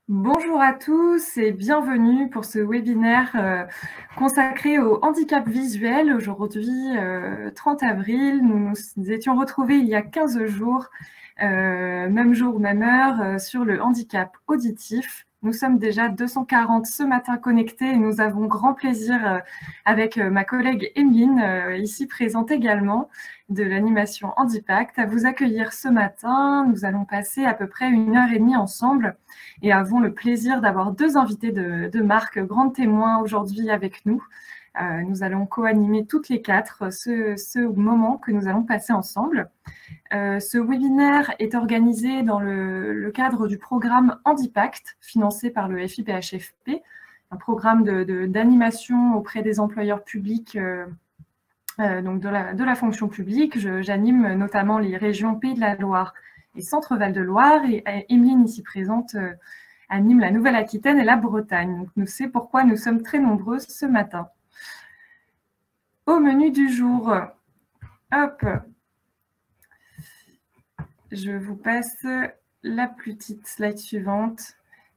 Bonjour à tous et bienvenue pour ce webinaire consacré au handicap visuel. Aujourd'hui, 30 avril, nous nous étions retrouvés il y a 15 jours, même jour, même heure, sur le handicap auditif. Nous sommes déjà 240 ce matin connectés et nous avons grand plaisir avec ma collègue Emeline, ici présente également, de l'animation Handipact, à vous accueillir ce matin. Nous allons passer à peu près 1h30 ensemble et avons le plaisir d'avoir deux invités de marque, grands témoins aujourd'hui avec nous. Nous allons co-animer toutes les quatre ce moment que nous allons passer ensemble. Ce webinaire est organisé dans le cadre du programme Handipact, financé par le FIPHFP, un programme d'animation auprès des employeurs publics, donc de la fonction publique. J'anime notamment les régions Pays de la Loire et Centre-Val de Loire, et Emeline, ici présente, anime la Nouvelle-Aquitaine et la Bretagne. Donc, c'est pourquoi nous sommes très nombreux ce matin. Au menu du jour, hop, je vous passe la petite slide suivante.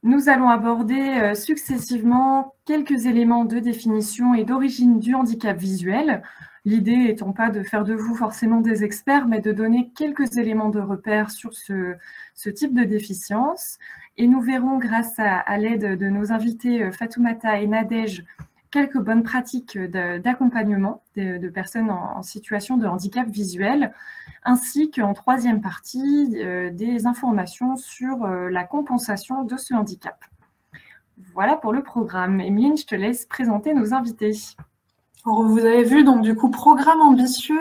Nous allons aborder successivement quelques éléments de définition et d'origine du handicap visuel. L'idée étant pas de faire de vous forcément des experts, mais de donner quelques éléments de repère sur ce type de déficience. Et nous verrons, grâce à l'aide de nos invités Fatoumata et Nadège, quelques bonnes pratiques d'accompagnement de personnes en situation de handicap visuel, ainsi qu'en troisième partie, des informations sur la compensation de ce handicap. Voilà pour le programme. Emeline, je te laisse présenter nos invités. Alors, vous avez vu, donc du coup, programme ambitieux.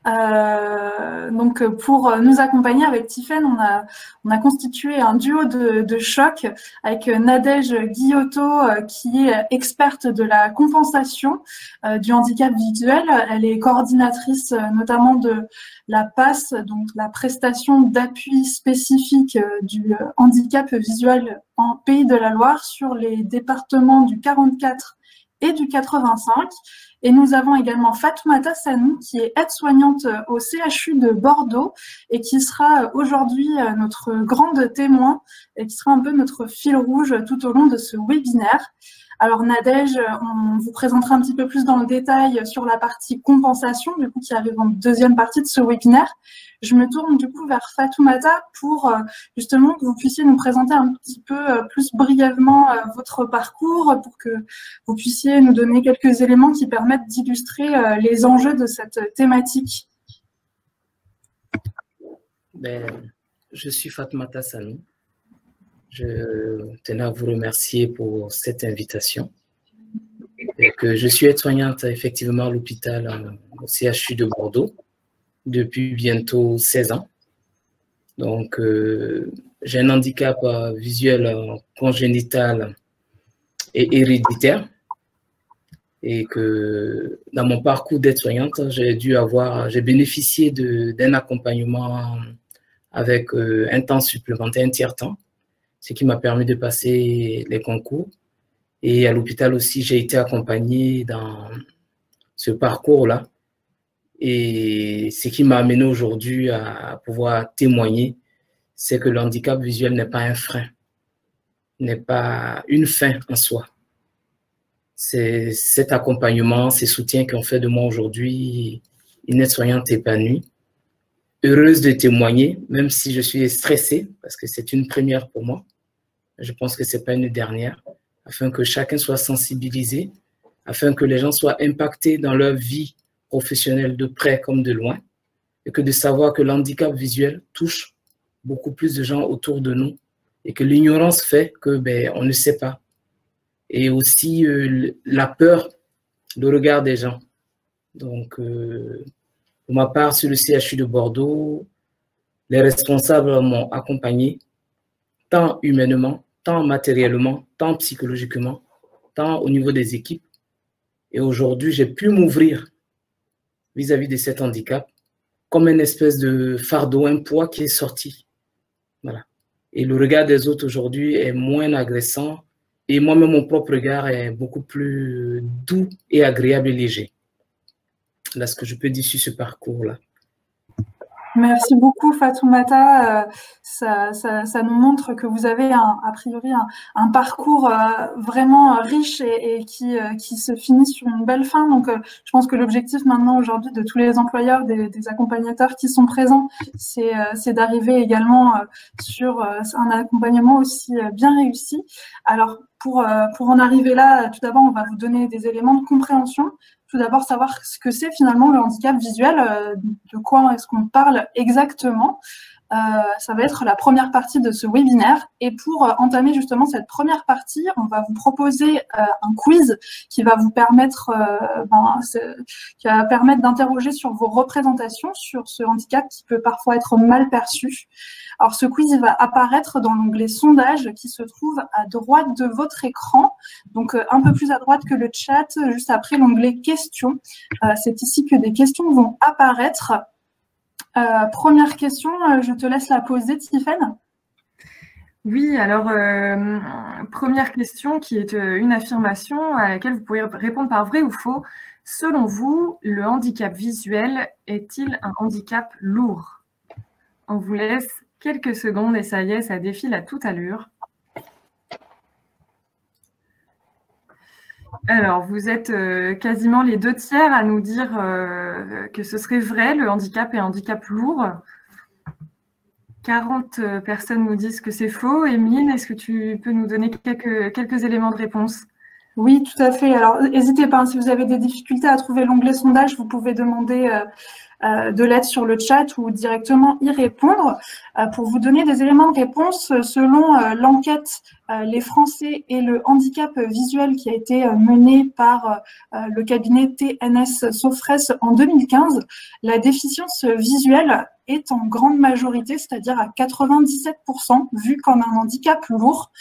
Donc pour nous accompagner avec Tiffaine, on a constitué un duo de choc avec Nadège Guillotot, qui est experte de la compensation du handicap visuel. Elle est coordinatrice notamment de la PAS, donc la prestation d'appui spécifique du handicap visuel en Pays de la Loire sur les départements du 44 et du 85. Et nous avons également Fatoumata Sanou, qui est aide-soignante au CHU de Bordeaux et qui sera aujourd'hui notre grande témoin et qui sera un peu notre fil rouge tout au long de ce webinaire. Alors Nadège, on vous présentera un petit peu plus dans le détail sur la partie compensation, du coup, qui arrive en deuxième partie de ce webinaire. Je me tourne du coup vers Fatoumata pour justement que vous puissiez nous présenter un petit peu plus brièvement votre parcours, pour que vous puissiez nous donner quelques éléments qui permettent d'illustrer les enjeux de cette thématique. Je suis Fatoumata Sanou. Je tenais à vous remercier pour cette invitation. Et que je suis aide-soignante effectivement à l'hôpital au CHU de Bordeaux depuis bientôt 16 ans. Donc, j'ai un handicap visuel congénital et héréditaire. Et que dans mon parcours d'aide-soignante, j'ai bénéficié d'un accompagnement avec un temps supplémentaire, un tiers-temps, ce qui m'a permis de passer les concours. Et à l'hôpital aussi, j'ai été accompagné dans ce parcours-là. Et ce qui m'a amené aujourd'hui à pouvoir témoigner, c'est que le handicap visuel n'est pas un frein, n'est pas une fin en soi. C'est cet accompagnement, ces soutiens qui ont fait de moi aujourd'hui une aide-soignante épanouie, heureuse de témoigner, même si je suis stressée, parce que c'est une première pour moi. Je pense que ce n'est pas une dernière, afin que chacun soit sensibilisé, afin que les gens soient impactés dans leur vie professionnelle de près comme de loin, et que de savoir que l'handicap visuel touche beaucoup plus de gens autour de nous, et que l'ignorance fait que on ne sait pas. Et aussi la peur, le regard des gens. Donc, pour ma part, sur le CHU de Bordeaux, les responsables m'ont accompagné, tant humainement, tant matériellement, tant psychologiquement, tant au niveau des équipes. Et aujourd'hui, j'ai pu m'ouvrir vis-à-vis de cet handicap comme une espèce de fardeau, un poids qui est sorti. Voilà. Et le regard des autres aujourd'hui est moins agressant. Et moi-même, mon propre regard est beaucoup plus doux et agréable et léger. Là, ce que je peux dire sur ce parcours-là. Merci beaucoup Fatoumata. Ça nous montre que vous avez a priori un parcours vraiment riche et qui se finit sur une belle fin. Donc, je pense que l'objectif maintenant aujourd'hui de tous les employeurs, des accompagnateurs qui sont présents, c'est d'arriver également sur un accompagnement aussi bien réussi. Alors, pour en arriver là, tout d'abord, on va vous donner des éléments de compréhension. Tout d'abord, savoir ce que c'est finalement le handicap visuel, de quoi est-ce qu'on parle exactement. Ça va être la première partie de ce webinaire. Et pour entamer justement cette première partie, on va vous proposer un quiz qui va vous permettre, d'interroger sur vos représentations sur ce handicap qui peut parfois être mal perçu. Alors, ce quiz il va apparaître dans l'onglet sondage qui se trouve à droite de votre écran, donc un peu plus à droite que le chat, juste après l'onglet questions. C'est ici que des questions vont apparaître. Première question, je te laisse la poser, Tiffaine. Oui, alors, première question qui est une affirmation à laquelle vous pouvez répondre par vrai ou faux. Selon vous, le handicap visuel est-il un handicap lourd? On vous laisse quelques secondes et ça y est, ça défile à toute allure. Alors, vous êtes quasiment les 2 tiers à nous dire que ce serait vrai, le handicap est un handicap lourd. 40 personnes nous disent que c'est faux. Émeline, est-ce que tu peux nous donner quelques éléments de réponse? Oui, tout à fait. Alors, n'hésitez pas, si vous avez des difficultés à trouver l'onglet sondage, vous pouvez demander de l'aide sur le chat ou directement y répondre. Pour vous donner des éléments de réponse, selon l'enquête Les Français et le handicap visuel qui a été menée par le cabinet TNS Sofres en 2015, la déficience visuelle est en grande majorité, c'est-à-dire à 97%, vue comme un handicap lourd,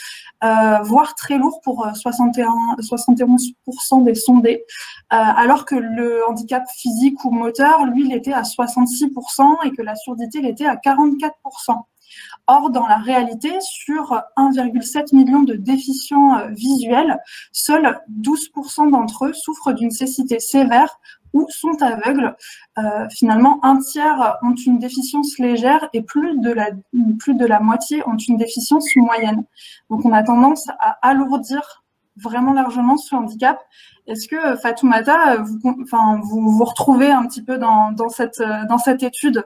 voire très lourd pour 71% des sondés, alors que le handicap physique ou moteur, lui, il était à 66% et que la surdité, il était à 44%. Or, dans la réalité, sur 1,7 million de déficients visuels, seuls 12% d'entre eux souffrent d'une cécité sévère ou sont aveugles. Finalement, un tiers ont une déficience légère et plus de la moitié ont une déficience moyenne. Donc, on a tendance à alourdir vraiment largement ce handicap. Est-ce que, Fatoumata, vous retrouvez un petit peu dans cette étude?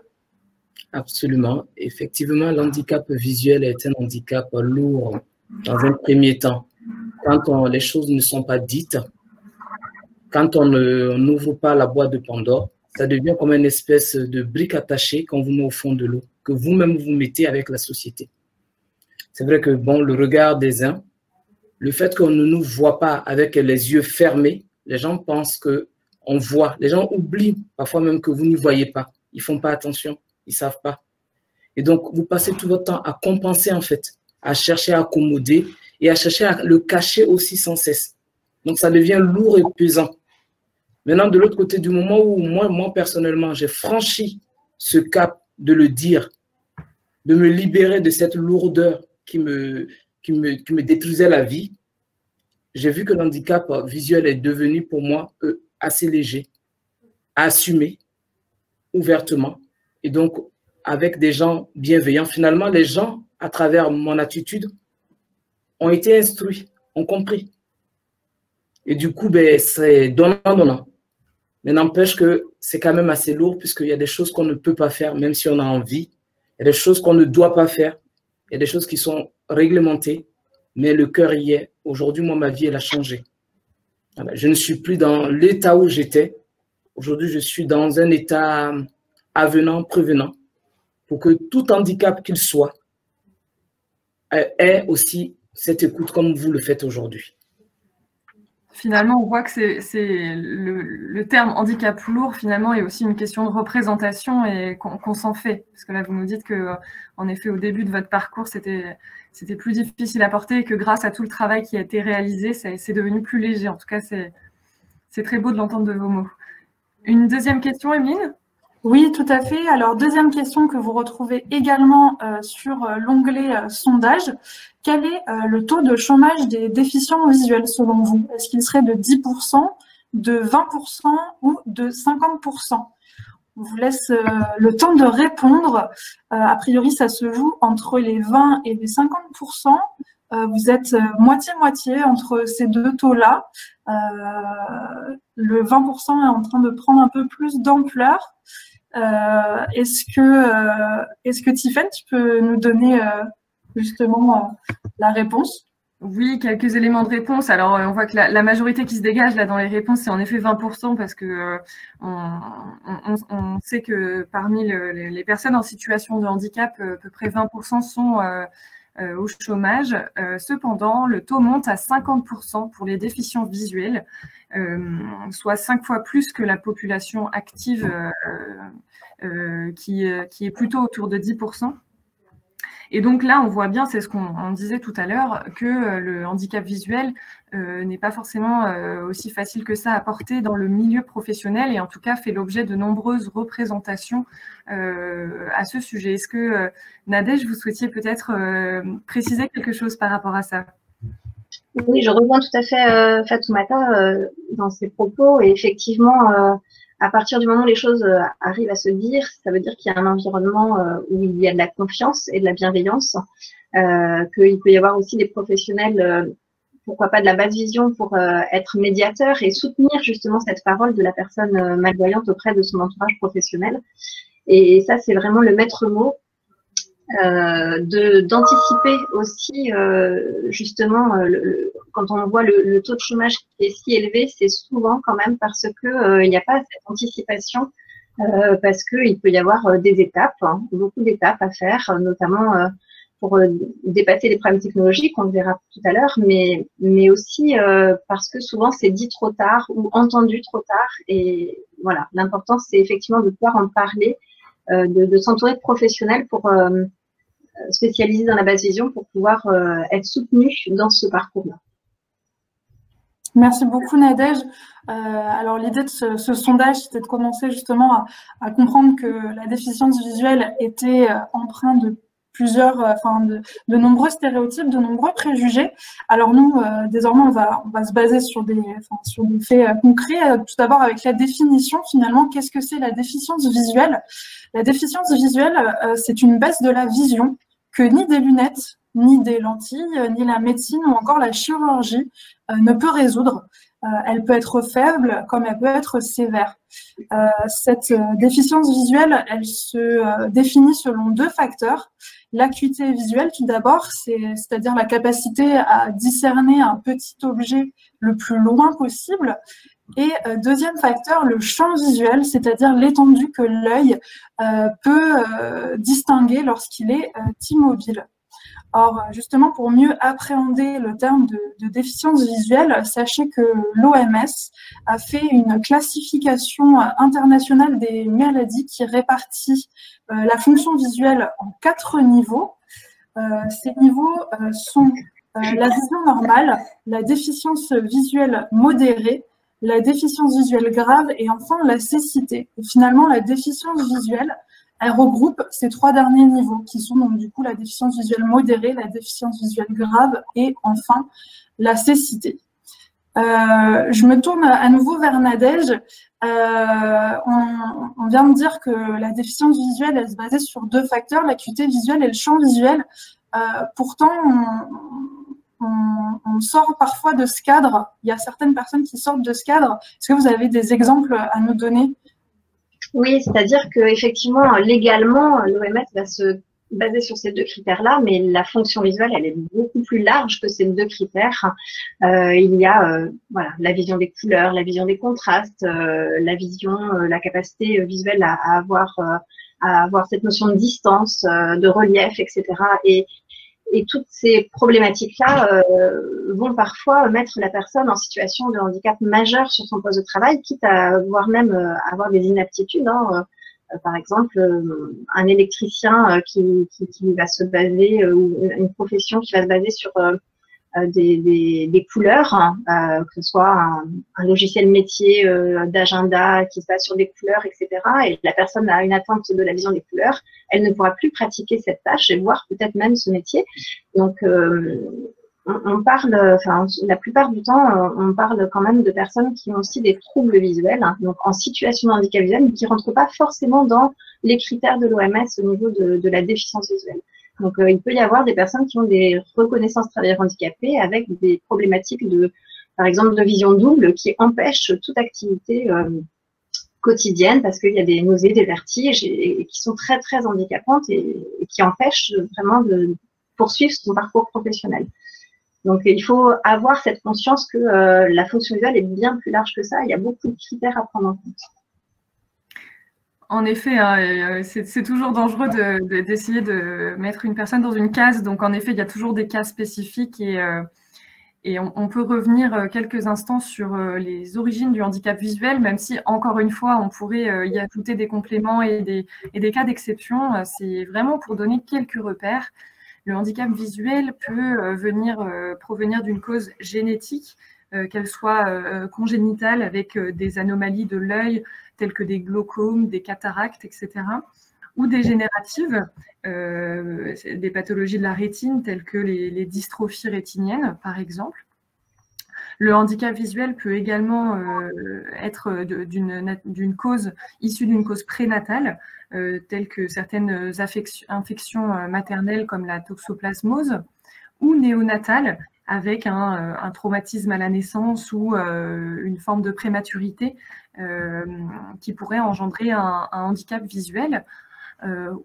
Absolument. Effectivement, l'handicap visuel est un handicap lourd dans un premier temps. Quand les choses ne sont pas dites, quand on n'ouvre pas la boîte de Pandore, ça devient comme une espèce de brique attachée qu'on vous met au fond de l'eau, que vous-même vous mettez avec la société. C'est vrai que, bon, le regard des uns, le fait qu'on ne nous voit pas avec les yeux fermés, les gens pensent qu'on voit. Les gens oublient parfois même que vous n'y voyez pas. Ils ne font pas attention. Ils ne savent pas. Et donc, vous passez tout votre temps à compenser, en fait, à chercher à accommoder et à chercher à le cacher aussi sans cesse. Donc, ça devient lourd et pesant. Maintenant, de l'autre côté, du moment où moi personnellement, j'ai franchi ce cap de le dire, de me libérer de cette lourdeur qui me détruisait la vie, j'ai vu que l'handicap visuel est devenu pour moi assez léger, à assumer ouvertement. Et donc, avec des gens bienveillants, finalement, les gens, à travers mon attitude, ont été instruits, ont compris. Et du coup, c'est donnant-donnant. Mais n'empêche que c'est quand même assez lourd puisqu'il y a des choses qu'on ne peut pas faire, même si on a envie. Il y a des choses qu'on ne doit pas faire. Il y a des choses qui sont réglementées, mais le cœur y est. Aujourd'hui, moi, ma vie, elle a changé. Je ne suis plus dans l'état où j'étais. Aujourd'hui, je suis dans un état avenant, prévenant, pour que tout handicap qu'il soit ait aussi cette écoute comme vous le faites aujourd'hui. Finalement, on voit que c'est le terme handicap lourd, finalement, est aussi une question de représentation et qu'on s'en fait. Parce que là, vous nous dites que, en effet, au début de votre parcours, c'était plus difficile à porter et que grâce à tout le travail qui a été réalisé, c'est devenu plus léger. En tout cas, c'est très beau de l'entendre de vos mots. Une deuxième question, Émeline ? Oui, tout à fait. Alors, deuxième question que vous retrouvez également sur l'onglet sondage. Quel est le taux de chômage des déficients visuels selon vous? Est-ce qu'il serait de 10%, de 20% ou de 50%? vous laisse le temps de répondre. A priori, ça se joue entre les 20 et les 50%. Vous êtes moitié-moitié entre ces deux taux-là. Le 20% est en train de prendre un peu plus d'ampleur. Est-ce que Tiffaine, tu peux nous donner justement la réponse? Oui, quelques éléments de réponse. Alors, on voit que la majorité qui se dégage là dans les réponses, c'est en effet 20% parce que on sait que parmi les personnes en situation de handicap, à peu près 20% sont au chômage. Cependant, le taux monte à 50% pour les déficients visuels, soit 5 fois plus que la population active qui est plutôt autour de 10%. Et donc là, on voit bien, c'est ce qu'on disait tout à l'heure, que le handicap visuel n'est pas forcément aussi facile que ça à porter dans le milieu professionnel et en tout cas fait l'objet de nombreuses représentations à ce sujet. Est-ce que, Nadège, vous souhaitiez peut-être préciser quelque chose par rapport à ça? Oui, je rejoins tout à fait Fatoumata dans ses propos et effectivement, à partir du moment où les choses arrivent à se dire, ça veut dire qu'il y a un environnement où il y a de la confiance et de la bienveillance, qu'il peut y avoir aussi des professionnels, pourquoi pas de la basse vision, pour être médiateurs et soutenir justement cette parole de la personne malvoyante auprès de son entourage professionnel. Et ça, c'est vraiment le maître mot. D'anticiper aussi justement quand on voit le taux de chômage qui est si élevé, c'est souvent quand même parce que il n'y a pas cette anticipation, parce qu'il peut y avoir des étapes, hein, beaucoup d'étapes à faire, notamment pour dépasser les problèmes technologiques, on le verra tout à l'heure, mais aussi parce que souvent c'est dit trop tard ou entendu trop tard. Et voilà, l'important c'est effectivement de pouvoir en parler, de s'entourer de professionnels pour spécialisés dans la basse vision pour pouvoir être soutenus dans ce parcours-là. Merci beaucoup Nadège. Alors l'idée de ce sondage, c'était de commencer justement à comprendre que la déficience visuelle était empreinte de de nombreux stéréotypes, de nombreux préjugés. Alors nous, désormais, on va se baser sur des faits concrets. Tout d'abord avec la définition, finalement, qu'est-ce que c'est la déficience visuelle? La déficience visuelle, c'est une baisse de la vision que ni des lunettes, ni des lentilles, ni la médecine ou encore la chirurgie ne peut résoudre. Elle peut être faible comme elle peut être sévère. Cette déficience visuelle, elle se définit selon deux facteurs. L'acuité visuelle, tout d'abord, c'est-à-dire la capacité à discerner un petit objet le plus loin possible. Et deuxième facteur, le champ visuel, c'est-à-dire l'étendue que l'œil peut distinguer lorsqu'il est immobile. Or, justement, pour mieux appréhender le terme de déficience visuelle, sachez que l'OMS a fait une classification internationale des maladies qui répartit la fonction visuelle en 4 niveaux. Ces niveaux sont la vision normale, la déficience visuelle modérée, la déficience visuelle grave et enfin la cécité. Et finalement, la déficience visuelle, elle regroupe ces 3 derniers niveaux qui sont donc du coup la déficience visuelle modérée, la déficience visuelle grave et enfin la cécité. Je me tourne à nouveau vers Nadège. On vient de dire que la déficience visuelle, elle se basait sur 2 facteurs, l'acuité visuelle et le champ visuel. Pourtant, on sort parfois de ce cadre. Il y a certaines personnes qui sortent de ce cadre. Est-ce que vous avez des exemples à nous donner? Oui, c'est-à-dire qu'effectivement, légalement, l'OMS va se baser sur ces 2 critères-là, mais la fonction visuelle, elle est beaucoup plus large que ces 2 critères. Il y a voilà, la vision des couleurs, la vision des contrastes, la vision, la capacité visuelle à avoir cette notion de distance, de relief, etc. Et toutes ces problématiques-là vont parfois mettre la personne en situation de handicap majeur sur son poste de travail, quitte à voire même avoir des inaptitudes. Hein. Par exemple, un électricien qui va se baser, ou une profession qui va se baser sur des couleurs, hein, que ce soit un logiciel métier d'agenda qui se base sur des couleurs, etc. Et la personne a une atteinte de la vision des couleurs, elle ne pourra plus pratiquer cette tâche et voire peut-être même ce métier. Donc on parle, enfin, la plupart du temps, on parle quand même de personnes qui ont aussi des troubles visuels, hein, donc en situation de handicap visuel, mais qui ne rentrent pas forcément dans les critères de l'OMS au niveau de la déficience visuelle. Donc, il peut y avoir des personnes qui ont des reconnaissances travailleurs handicapés avec des problématiques par exemple, de vision double qui empêchent toute activité quotidienne parce qu'il y a des nausées, des vertiges et qui sont très, très handicapantes et qui empêchent vraiment de poursuivre son parcours professionnel. Donc, il faut avoir cette conscience que la fonction visuelle est bien plus large que ça. Il y a beaucoup de critères à prendre en compte. En effet, hein, c'est toujours dangereux d'essayer de mettre une personne dans une case. Donc, en effet, il y a toujours des cas spécifiques et on peut revenir quelques instants sur les origines du handicap visuel, même si, encore une fois, on pourrait y ajouter des compléments et des cas d'exception. C'est vraiment pour donner quelques repères. Le handicap visuel peut provenir d'une cause génétique, qu'elle soit congénitale avec des anomalies de l'œil telles que des glaucomes, des cataractes, etc., ou dégénératives, des pathologies de la rétine telles que les dystrophies rétiniennes, par exemple. Le handicap visuel peut également être d'une cause issue d'une cause prénatale, telles que certaines infections maternelles comme la toxoplasmose, ou néonatale, avec un traumatisme à la naissance ou une forme de prématurité qui pourrait engendrer un handicap visuel,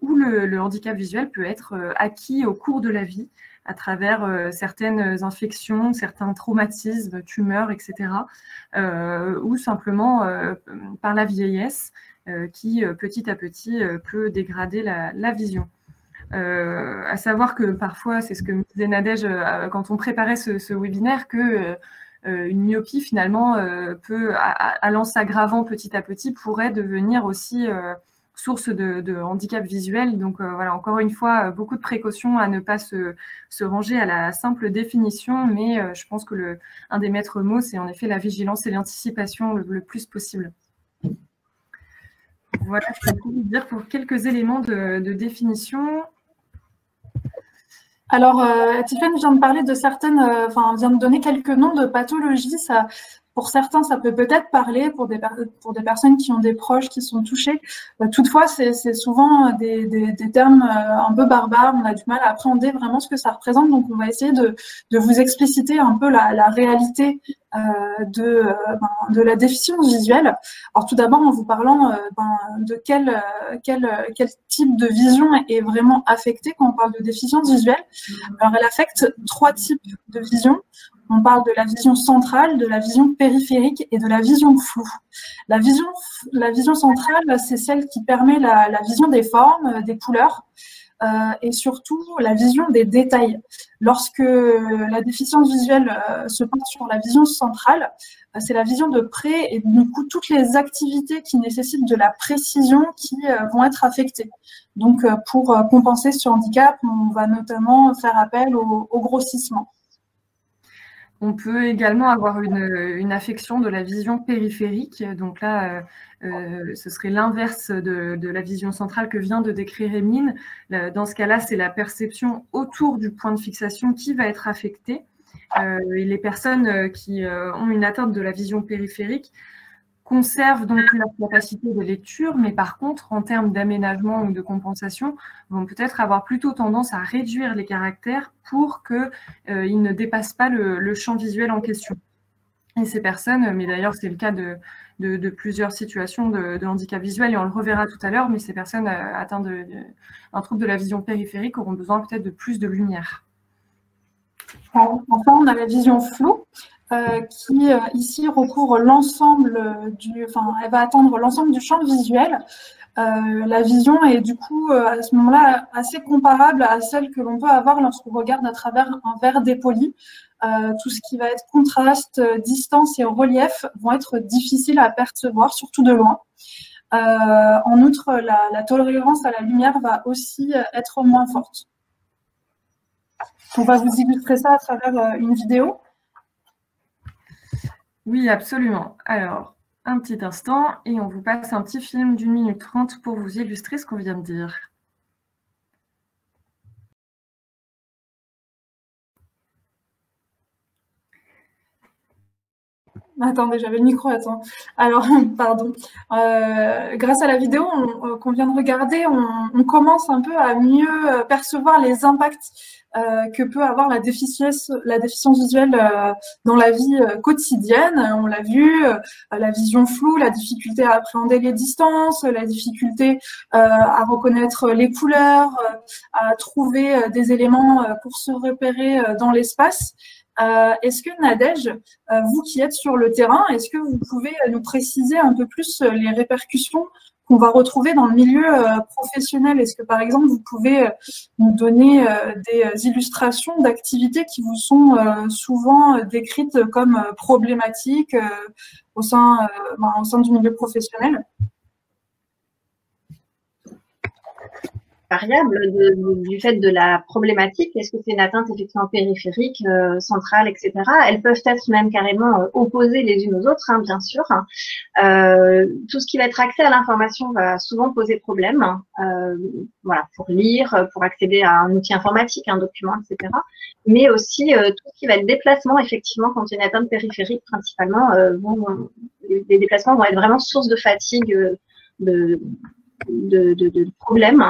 ou le handicap visuel peut être acquis au cours de la vie à travers certaines infections, certains traumatismes, tumeurs, etc., ou simplement par la vieillesse qui, petit à petit, peut dégrader la vision. À savoir que parfois, c'est ce que me disait Nadège quand on préparait ce webinaire, que une myopie, finalement, allant s'aggravant petit à petit, pourrait devenir aussi source de handicap visuel. Donc voilà, encore une fois, beaucoup de précautions à ne pas se ranger à la simple définition, mais je pense que un des maîtres mots, c'est en effet la vigilance et l'anticipation le plus possible. Voilà ce que je peux vous dire pour quelques éléments de définition. Alors, Tiffany vient de parler de certaines, vient de donner quelques noms de pathologies. Ça, pour certains, ça peut peut-être parler pour des personnes qui ont des proches qui sont touchés. Toutefois, c'est souvent des termes un peu barbares. On a du mal à appréhender vraiment ce que ça représente. Donc, on va essayer de vous expliciter un peu la réalité de la déficience visuelle. Alors, tout d'abord, en vous parlant de quel type de vision est vraiment affecté quand on parle de déficience visuelle. Alors, elle affecte 3 types de vision. On parle de la vision centrale, de la vision périphérique et de la vision floue. La vision centrale, c'est celle qui permet la vision des formes, des couleurs et surtout la vision des détails. Lorsque la déficience visuelle se porte sur la vision centrale, c'est la vision de près et du coup toutes les activités qui nécessitent de la précision qui vont être affectées. Donc pour compenser ce handicap, on va notamment faire appel au grossissement. On peut également avoir une affection de la vision périphérique. Donc là, ce serait l'inverse de la vision centrale que vient de décrire Emeline. Dans ce cas-là, c'est la perception autour du point de fixation qui va être affectée. Et les personnes qui ont une atteinte de la vision périphérique conservent donc leur capacité de lecture, mais par contre, en termes d'aménagement ou de compensation, vont peut-être avoir plutôt tendance à réduire les caractères pour qu'ils ne dépassent pas le champ visuel en question. Et ces personnes, mais d'ailleurs c'est le cas de plusieurs situations de handicap visuel, et on le reverra tout à l'heure, mais ces personnes atteintes d'un trouble de la vision périphérique auront besoin peut-être de plus de lumière. Enfin, on a la vision floue. Qui ici recouvre l'ensemble elle va atteindre l'ensemble du champ visuel. La vision est du coup à ce moment-là assez comparable à celle que l'on peut avoir lorsqu'on regarde à travers un verre dépoli. Tout ce qui va être contraste, distance et relief vont être difficiles à percevoir, surtout de loin. En outre, la tolérance à la lumière va aussi être moins forte. On va vous illustrer ça à travers une vidéo. Oui, absolument. Alors, un petit instant, et on vous passe un petit film d'1 minute 30 pour vous illustrer ce qu'on vient de dire. Attendez, j'avais le micro, attends. Alors, pardon. Grâce à la vidéo qu'on vient de regarder, on commence un peu à mieux percevoir les impacts que peut avoir la déficience visuelle dans la vie quotidienne. On l'a vu, la vision floue, la difficulté à appréhender les distances, la difficulté à reconnaître les couleurs, à trouver des éléments pour se repérer dans l'espace. Est-ce que Nadège, vous qui êtes sur le terrain, est-ce que vous pouvez nous préciser un peu plus les répercussions qu'on va retrouver dans le milieu professionnel? Est-ce que, par exemple, vous pouvez nous donner des illustrations d'activités qui vous sont souvent décrites comme problématiques au sein du milieu professionnel? Variable du fait de la problématique, est-ce que c'est une atteinte effectivement périphérique, centrale, etc. Elles peuvent être même carrément opposées les unes aux autres, hein, bien sûr. Tout ce qui va être accès à l'information va souvent poser problème. Voilà, pour lire, pour accéder à un outil informatique, un document, etc. Mais aussi tout ce qui va être déplacement, effectivement, quand il y a une atteinte périphérique, principalement, les déplacements vont être vraiment source de fatigue, de problèmes,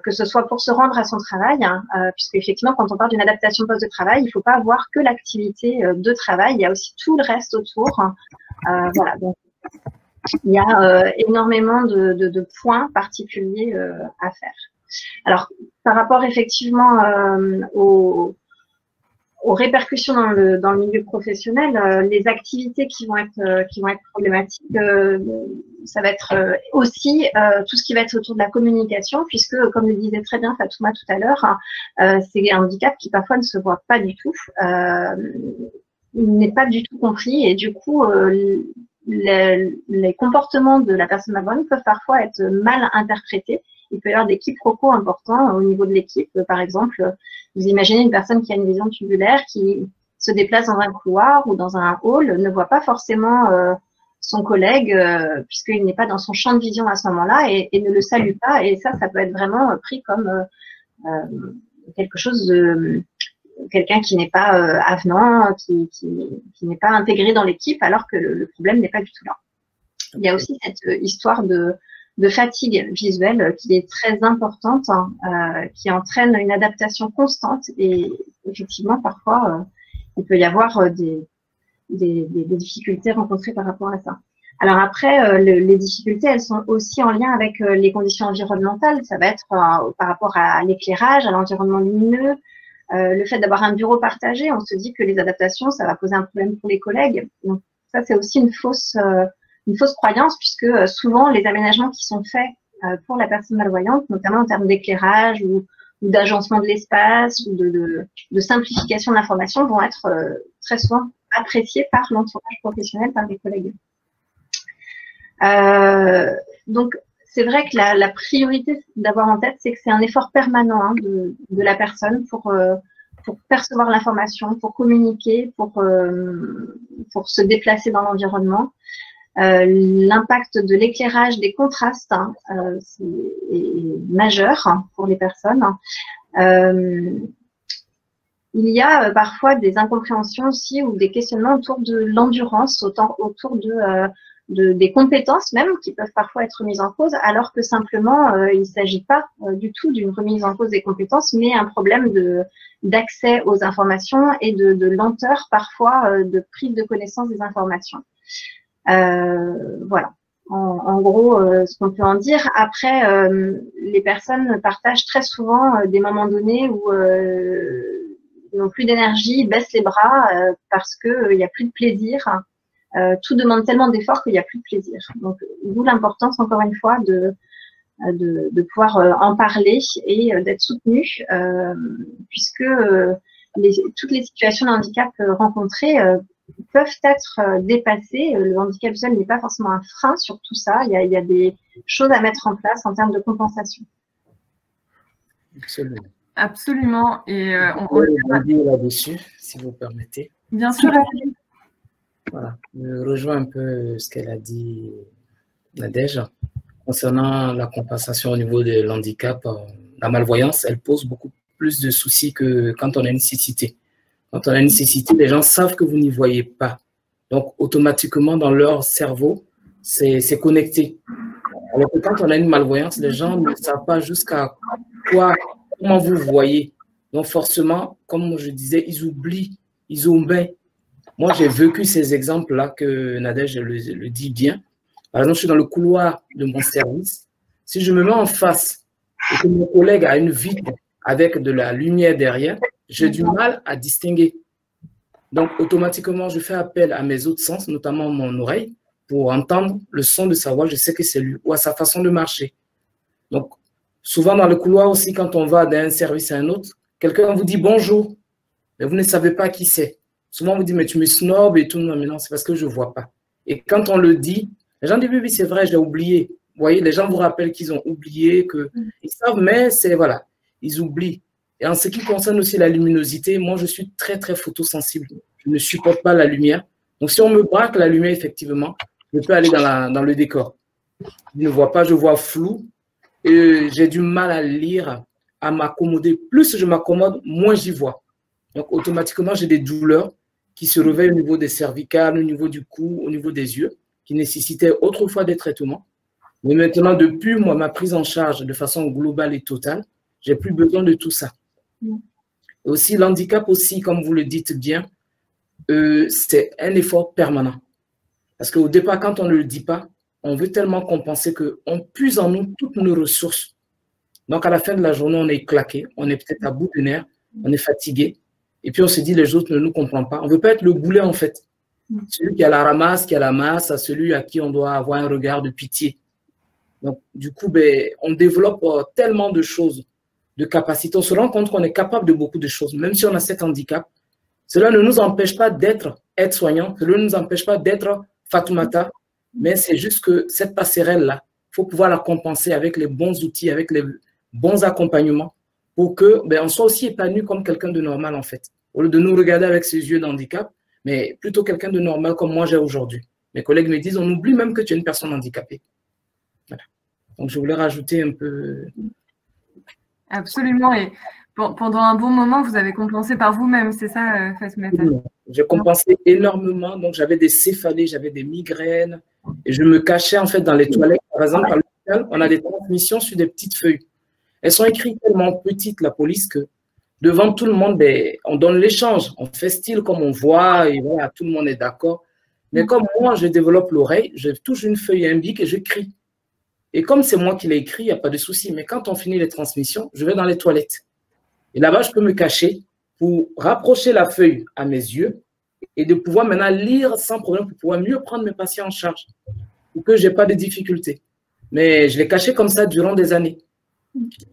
que ce soit pour se rendre à son travail, puisque effectivement, quand on parle d'une adaptation poste de travail, il ne faut pas voir que l'activité de travail, il y a aussi tout le reste autour. Voilà, donc il y a énormément de points particuliers à faire. Alors, par rapport effectivement aux répercussions dans le milieu professionnel, les activités qui vont être problématiques, ça va être aussi tout ce qui va être autour de la communication, puisque, comme le disait très bien Fatouma tout à l'heure, c'est un handicap qui parfois ne se voit pas du tout, n'est pas du tout compris, et du coup, les comportements de la personne malvoyante peuvent parfois être mal interprétés. Il peut y avoir des quiproquos importants au niveau de l'équipe. Par exemple, vous imaginez une personne qui a une vision tubulaire, qui se déplace dans un couloir ou dans un hall, ne voit pas forcément son collègue, puisqu'il n'est pas dans son champ de vision à ce moment-là, et ne le salue pas. Et ça peut être vraiment pris comme quelque chose de quelqu'un qui n'est pas avenant, qui n'est pas intégré dans l'équipe, alors que le problème n'est pas du tout là. Il y a aussi cette histoire de fatigue visuelle qui est très importante, qui entraîne une adaptation constante, et effectivement parfois il peut y avoir des difficultés rencontrées par rapport à ça. Alors après, les difficultés, elles sont aussi en lien avec les conditions environnementales. Ça va être par rapport à l'éclairage, à l'environnement lumineux, le fait d'avoir un bureau partagé. On se dit que les adaptations, ça va poser un problème pour les collègues. Donc ça, c'est aussi une fausse croyance, puisque souvent les aménagements qui sont faits pour la personne malvoyante, notamment en termes d'éclairage ou d'agencement de l'espace ou de simplification de l'information, vont être très souvent appréciés par l'entourage professionnel, par les collègues. Donc c'est vrai que la priorité d'avoir en tête, c'est que c'est un effort permanent de la personne pour percevoir l'information, pour communiquer, pour se déplacer dans l'environnement. L'impact de l'éclairage, des contrastes est majeur pour les personnes. Il y a parfois des incompréhensions aussi ou des questionnements autour de l'endurance, autour des compétences même qui peuvent parfois être mises en cause, alors que simplement il ne s'agit pas du tout d'une remise en cause des compétences, mais un problème d'accès aux informations et de lenteur parfois de prise de connaissance des informations. Voilà, en gros, ce qu'on peut en dire. Après, les personnes partagent très souvent des moments donnés où ils n'ont plus d'énergie, ils baissent les bras parce qu'il n'y a plus de plaisir. Tout demande tellement d'efforts qu'il n'y a plus de plaisir. Donc, d'où l'importance, encore une fois, de pouvoir en parler et d'être soutenu, puisque toutes les situations de handicap rencontrées peuvent être dépassées. Le handicap visuel n'est pas forcément un frein sur tout ça. Il y a des choses à mettre en place en termes de compensation. Absolument. Absolument. Et on peut dire là-dessus, si vous permettez. Bien sûr. Voilà. Je rejoins un peu ce qu'elle a dit, Nadège, concernant la compensation au niveau de l'handicap. La malvoyance, elle pose beaucoup plus de soucis que quand on a une cécité. Quand on a une cécité, les gens savent que vous n'y voyez pas. Donc, automatiquement, dans leur cerveau, c'est connecté. Alors que quand on a une malvoyance, les gens ne savent pas jusqu'à comment vous voyez. Donc, forcément, comme je disais, ils oublient, ils omettent. Moi, j'ai vécu ces exemples-là que Nadège le dit bien. Par exemple, je suis dans le couloir de mon service. Si je me mets en face et que mon collègue a une vitre avec de la lumière derrière, j'ai du mal à distinguer. Donc, automatiquement, je fais appel à mes autres sens, notamment mon oreille, pour entendre le son de sa voix. Je sais que c'est lui ou à sa façon de marcher. Donc, souvent dans le couloir aussi, quand on va d'un service à un autre, quelqu'un vous dit bonjour, mais vous ne savez pas qui c'est. Souvent, on vous dit, mais tu me snobs et tout. Non, mais non, c'est parce que je ne vois pas. Et quand on le dit, les gens disent, oui, c'est vrai, j'ai oublié. Vous voyez, les gens vous rappellent qu'ils ont oublié, qu'ils savent, mais c'est, voilà, ils oublient. Et en ce qui concerne aussi la luminosité, moi, je suis très, très photosensible. Je ne supporte pas la lumière. Donc, si on me braque la lumière, effectivement, je peux aller dans le décor. Je ne vois pas, je vois flou. Et j'ai du mal à lire, à m'accommoder. Plus je m'accommode, moins j'y vois. Donc, automatiquement, j'ai des douleurs qui se réveillent au niveau des cervicales, au niveau du cou, au niveau des yeux, qui nécessitaient autrefois des traitements. Mais maintenant, depuis ma prise en charge de façon globale et totale, j'ai plus besoin de tout ça. Et aussi, l'handicap aussi, comme vous le dites bien, c'est un effort permanent. Parce qu'au départ, quand on ne le dit pas, on veut tellement compenser qu'on puise en nous toutes nos ressources. Donc, à la fin de la journée, on est claqué, on est peut-être à bout de nerfs, on est fatigué. Et puis, on se dit, les autres ne nous comprennent pas. On ne veut pas être le boulet, en fait. Celui qui a la ramasse, qui a la masse, celui à qui on doit avoir un regard de pitié. Donc, du coup, on développe tellement de choses, de capacités. On se rend compte qu'on est capable de beaucoup de choses, même si on a cet handicap. Cela ne nous empêche pas d'être aide-soignant, cela ne nous empêche pas d'être Fatoumata, mais c'est juste que cette passerelle-là, il faut pouvoir la compenser avec les bons outils, avec les bons accompagnements, pour qu'on soit aussi épanoui comme quelqu'un de normal, en fait. Au lieu de nous regarder avec ses yeux d'handicap, mais plutôt quelqu'un de normal comme moi j'ai aujourd'hui. Mes collègues me disent, on oublie même que tu es une personne handicapée. Voilà. Donc, je voulais rajouter un peu... Absolument. Et pendant un bon moment, vous avez compensé par vous-même, c'est ça, Fatoumata? J'ai compensé énormément. Donc, j'avais des céphalées, j'avais des migraines. Et je me cachais, en fait, dans les toilettes. Par exemple, à l'hôpital, on a des transmissions sur des petites feuilles. Elles sont écrites tellement petites, la police, que devant tout le monde, on donne l'échange. On fait style comme on voit, et voilà, tout le monde est d'accord. Mais comme moi, je développe l'oreille, je touche une feuille et un bic et je crie. Et comme c'est moi qui l'ai écrit, il n'y a pas de souci. Mais quand on finit les transmissions, je vais dans les toilettes. Et là-bas, je peux me cacher pour rapprocher la feuille à mes yeux et de pouvoir maintenant lire sans problème pour pouvoir mieux prendre mes patients en charge pour que je n'ai pas de difficultés. Mais je l'ai caché comme ça durant des années.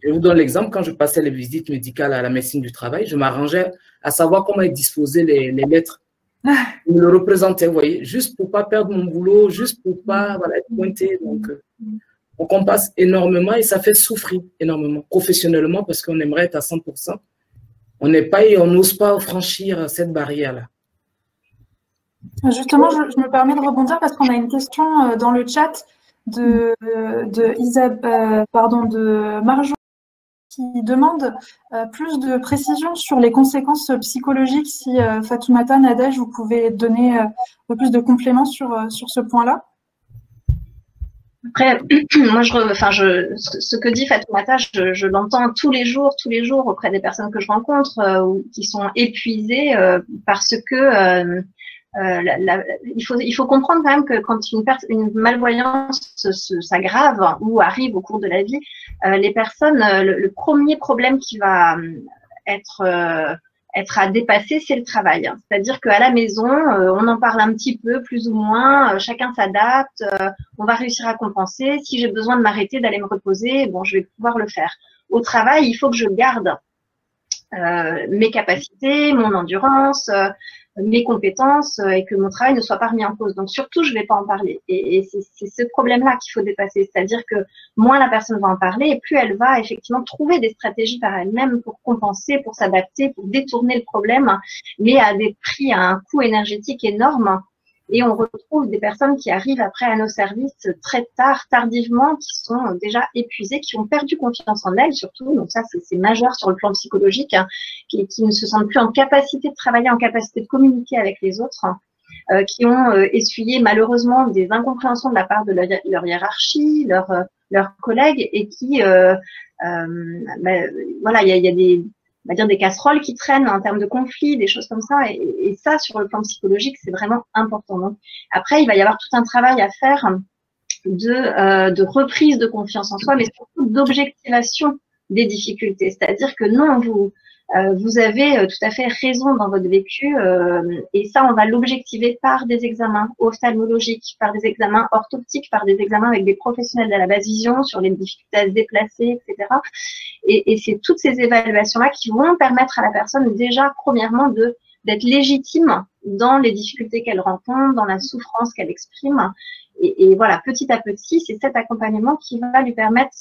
Je vous donne l'exemple, quand je passais les visites médicales à la médecine du travail, je m'arrangeais à savoir comment disposer les lettres. Je me le représentais, vous voyez, juste pour ne pas perdre mon boulot, juste pour ne pas être pointé. Donc, on compense énormément et ça fait souffrir énormément professionnellement parce qu'on aimerait être à 100%. On n'est pas et on n'ose pas franchir cette barrière-là. Justement, je me permets de rebondir parce qu'on a une question dans le chat de Marjo qui demande plus de précision sur les conséquences psychologiques. Si Fatoumata, Nadège, vous pouvez donner un peu plus de compléments sur ce point-là. Après, moi, ce que dit Fatoumata, je l'entends tous les jours auprès des personnes que je rencontre qui sont épuisées parce que il faut comprendre quand même que quand une malvoyance s'aggrave ou arrive au cours de la vie, les personnes, le premier problème qui va être à dépasser, c'est le travail. C'est-à-dire qu'à la maison, on en parle un petit peu, plus ou moins, chacun s'adapte, on va réussir à compenser. Si j'ai besoin de m'arrêter, d'aller me reposer, bon, je vais pouvoir le faire. Au travail, il faut que je garde mes capacités, mon endurance, mes compétences et que mon travail ne soit pas remis en cause. Donc surtout, je ne vais pas en parler. Et c'est ce problème-là qu'il faut dépasser. C'est-à-dire que moins la personne va en parler et plus elle va effectivement trouver des stratégies par elle-même pour compenser, pour s'adapter, pour détourner le problème, mais à des prix, à un coût énergétique énorme. Et on retrouve des personnes qui arrivent après à nos services très tard, tardivement, qui sont déjà épuisées, qui ont perdu confiance en elles surtout. Donc ça, c'est majeur sur le plan psychologique, hein, qui ne se sentent plus en capacité de travailler, en capacité de communiquer avec les autres. qui ont essuyé malheureusement des incompréhensions de la part de leur hiérarchie, leurs collègues, et qui, voilà, il y a des, on va dire, des casseroles qui traînent en termes de conflits, des choses comme ça, et ça, sur le plan psychologique, c'est vraiment important. Donc, après, il va y avoir tout un travail à faire de reprise de confiance en soi, mais surtout d'objectivation des difficultés. C'est-à-dire que non, vous avez tout à fait raison dans votre vécu, et ça, on va l'objectiver par des examens ophtalmologiques, par des examens orthoptiques, par des examens avec des professionnels de la basse vision sur les difficultés à se déplacer, etc. Et c'est toutes ces évaluations-là qui vont permettre à la personne déjà, premièrement, d'être légitime dans les difficultés qu'elle rencontre, dans la souffrance qu'elle exprime. Et voilà, petit à petit, c'est cet accompagnement qui va lui permettre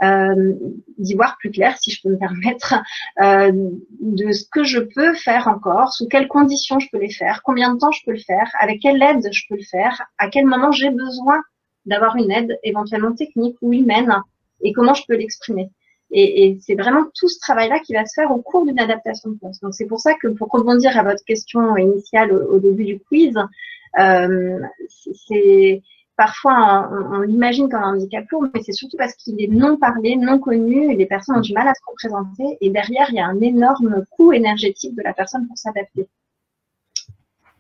d'y voir plus clair, si je peux me permettre, de ce que je peux faire encore, sous quelles conditions je peux les faire, combien de temps je peux le faire, avec quelle aide je peux le faire, à quel moment j'ai besoin d'avoir une aide éventuellement technique ou humaine, et comment je peux l'exprimer. Et c'est vraiment tout ce travail-là qui va se faire au cours d'une adaptation de poste. Donc c'est pour ça que, pour rebondir à votre question initiale au début du quiz, c'est parfois on l'imagine comme un handicap lourd, mais c'est surtout parce qu'il est non parlé, non connu, et les personnes ont du mal à se représenter, et derrière il y a un énorme coût énergétique de la personne pour s'adapter.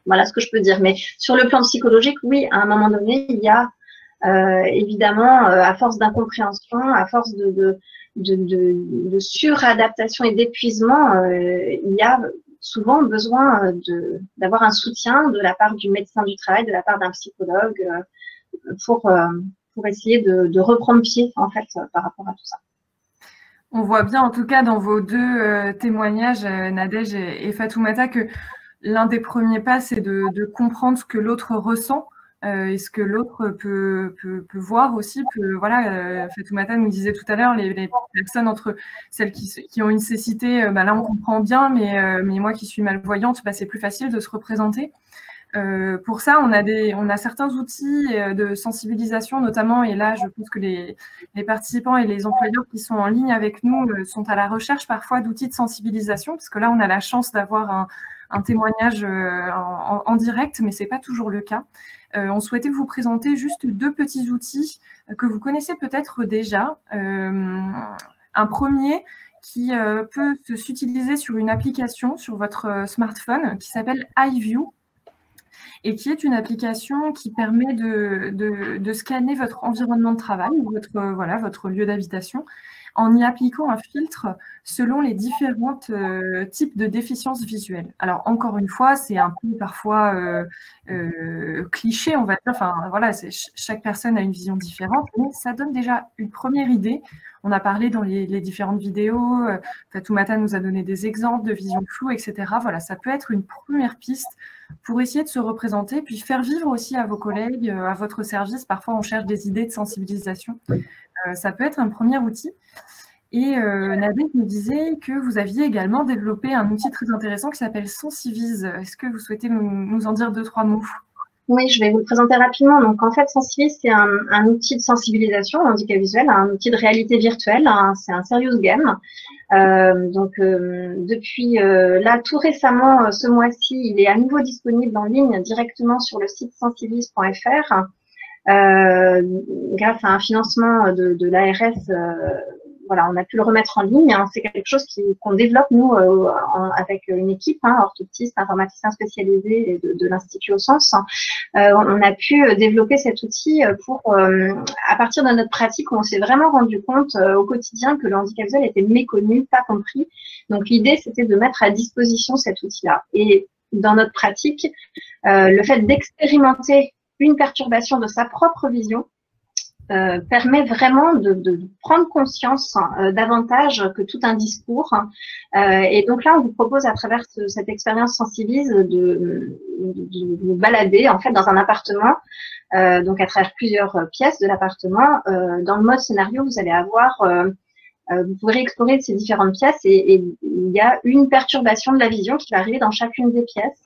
Voilà ce que je peux dire. Mais sur le plan psychologique, oui, à un moment donné, il y a évidemment, à force d'incompréhension, à force de suradaptation et d'épuisement, il y a souvent besoin d'avoir un soutien de la part du médecin du travail, de la part d'un psychologue, pour essayer de reprendre pied, en fait, par rapport à tout ça. On voit bien, en tout cas, dans vos deux témoignages, Nadège et Fatoumata, que l'un des premiers pas, c'est de comprendre ce que l'autre ressent. Et ce que l'autre peut voir aussi. Voilà, Fatoumata nous disait tout à l'heure, les personnes entre celles qui ont une cécité, là on comprend bien, mais moi qui suis malvoyante, c'est plus facile de se représenter. Pour ça, on a certains outils de sensibilisation notamment, et là je pense que les participants et les employeurs qui sont en ligne avec nous sont à la recherche parfois d'outils de sensibilisation, parce que là on a la chance d'avoir un témoignage en direct, mais ce n'est pas toujours le cas. On souhaitait vous présenter juste deux petits outils que vous connaissez peut-être déjà. Un premier qui peut s'utiliser sur une application sur votre smartphone qui s'appelle iView, et qui est une application qui permet de scanner votre environnement de travail, votre lieu d'habitation, en y appliquant un filtre selon les différents types de déficiences visuelles. Alors, encore une fois, c'est un peu parfois cliché, on va dire. Enfin, voilà, chaque personne a une vision différente, mais ça donne déjà une première idée. On a parlé dans les différentes vidéos, Fatoumata nous a donné des exemples de vision floue, etc. Voilà, ça peut être une première piste pour essayer de se représenter, puis faire vivre aussi à vos collègues, à votre service. Parfois, on cherche des idées de sensibilisation. Ça peut être un premier outil. Et Nadège me disait que vous aviez également développé un outil très intéressant qui s'appelle Sensivise. Est-ce que vous souhaitez nous en dire 2-3 mots? Oui, je vais vous le présenter rapidement. Donc, en fait, Sensivise, c'est un outil de sensibilisation au handicap visuel, un outil de réalité virtuelle. C'est un serious game. Depuis là, tout récemment, ce mois-ci, il est à nouveau disponible en ligne directement sur le site sensivise.fr. Grâce à un financement de l'ARS, voilà, on a pu le remettre en ligne. C'est quelque chose qu'on développe, nous, avec une équipe, orthoptiste, informaticien spécialisé de l'Institut au Sens. On a pu développer cet outil pour, à partir de notre pratique, où on s'est vraiment rendu compte au quotidien que le handicap visuel était méconnu, pas compris. Donc, l'idée, c'était de mettre à disposition cet outil-là. Et dans notre pratique, le fait d'expérimenter une perturbation de sa propre vision permet vraiment de prendre conscience davantage que tout un discours. Et donc là, on vous propose à travers cette expérience Sensivise de vous balader en fait dans un appartement, donc à travers plusieurs pièces de l'appartement. Dans le mode scénario, vous allez avoir vous pourrez explorer ces différentes pièces et il y a une perturbation de la vision qui va arriver dans chacune des pièces.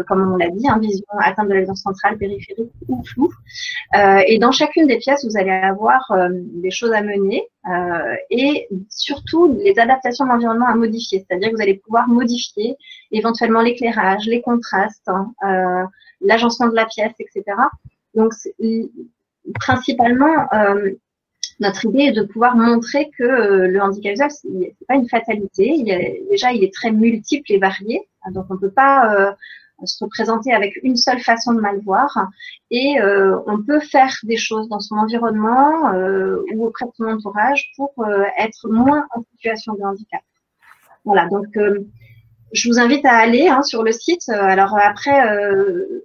Comme on l'a dit, vision atteinte de la vision centrale, périphérique ou floue. Et dans chacune des pièces, vous allez avoir des choses à mener et surtout les adaptations de l'environnement à modifier. C'est-à-dire que vous allez pouvoir modifier éventuellement l'éclairage, les contrastes, l'agencement de la pièce, etc. Donc, principalement, notre idée est de pouvoir montrer que le handicap visuel, c'est pas une fatalité. Déjà, il est très multiple et varié. Donc, on ne peut pas se représenter avec une seule façon de mal voir. Et on peut faire des choses dans son environnement ou auprès de son entourage pour être moins en situation de handicap. Voilà, donc je vous invite à aller sur le site. Alors après,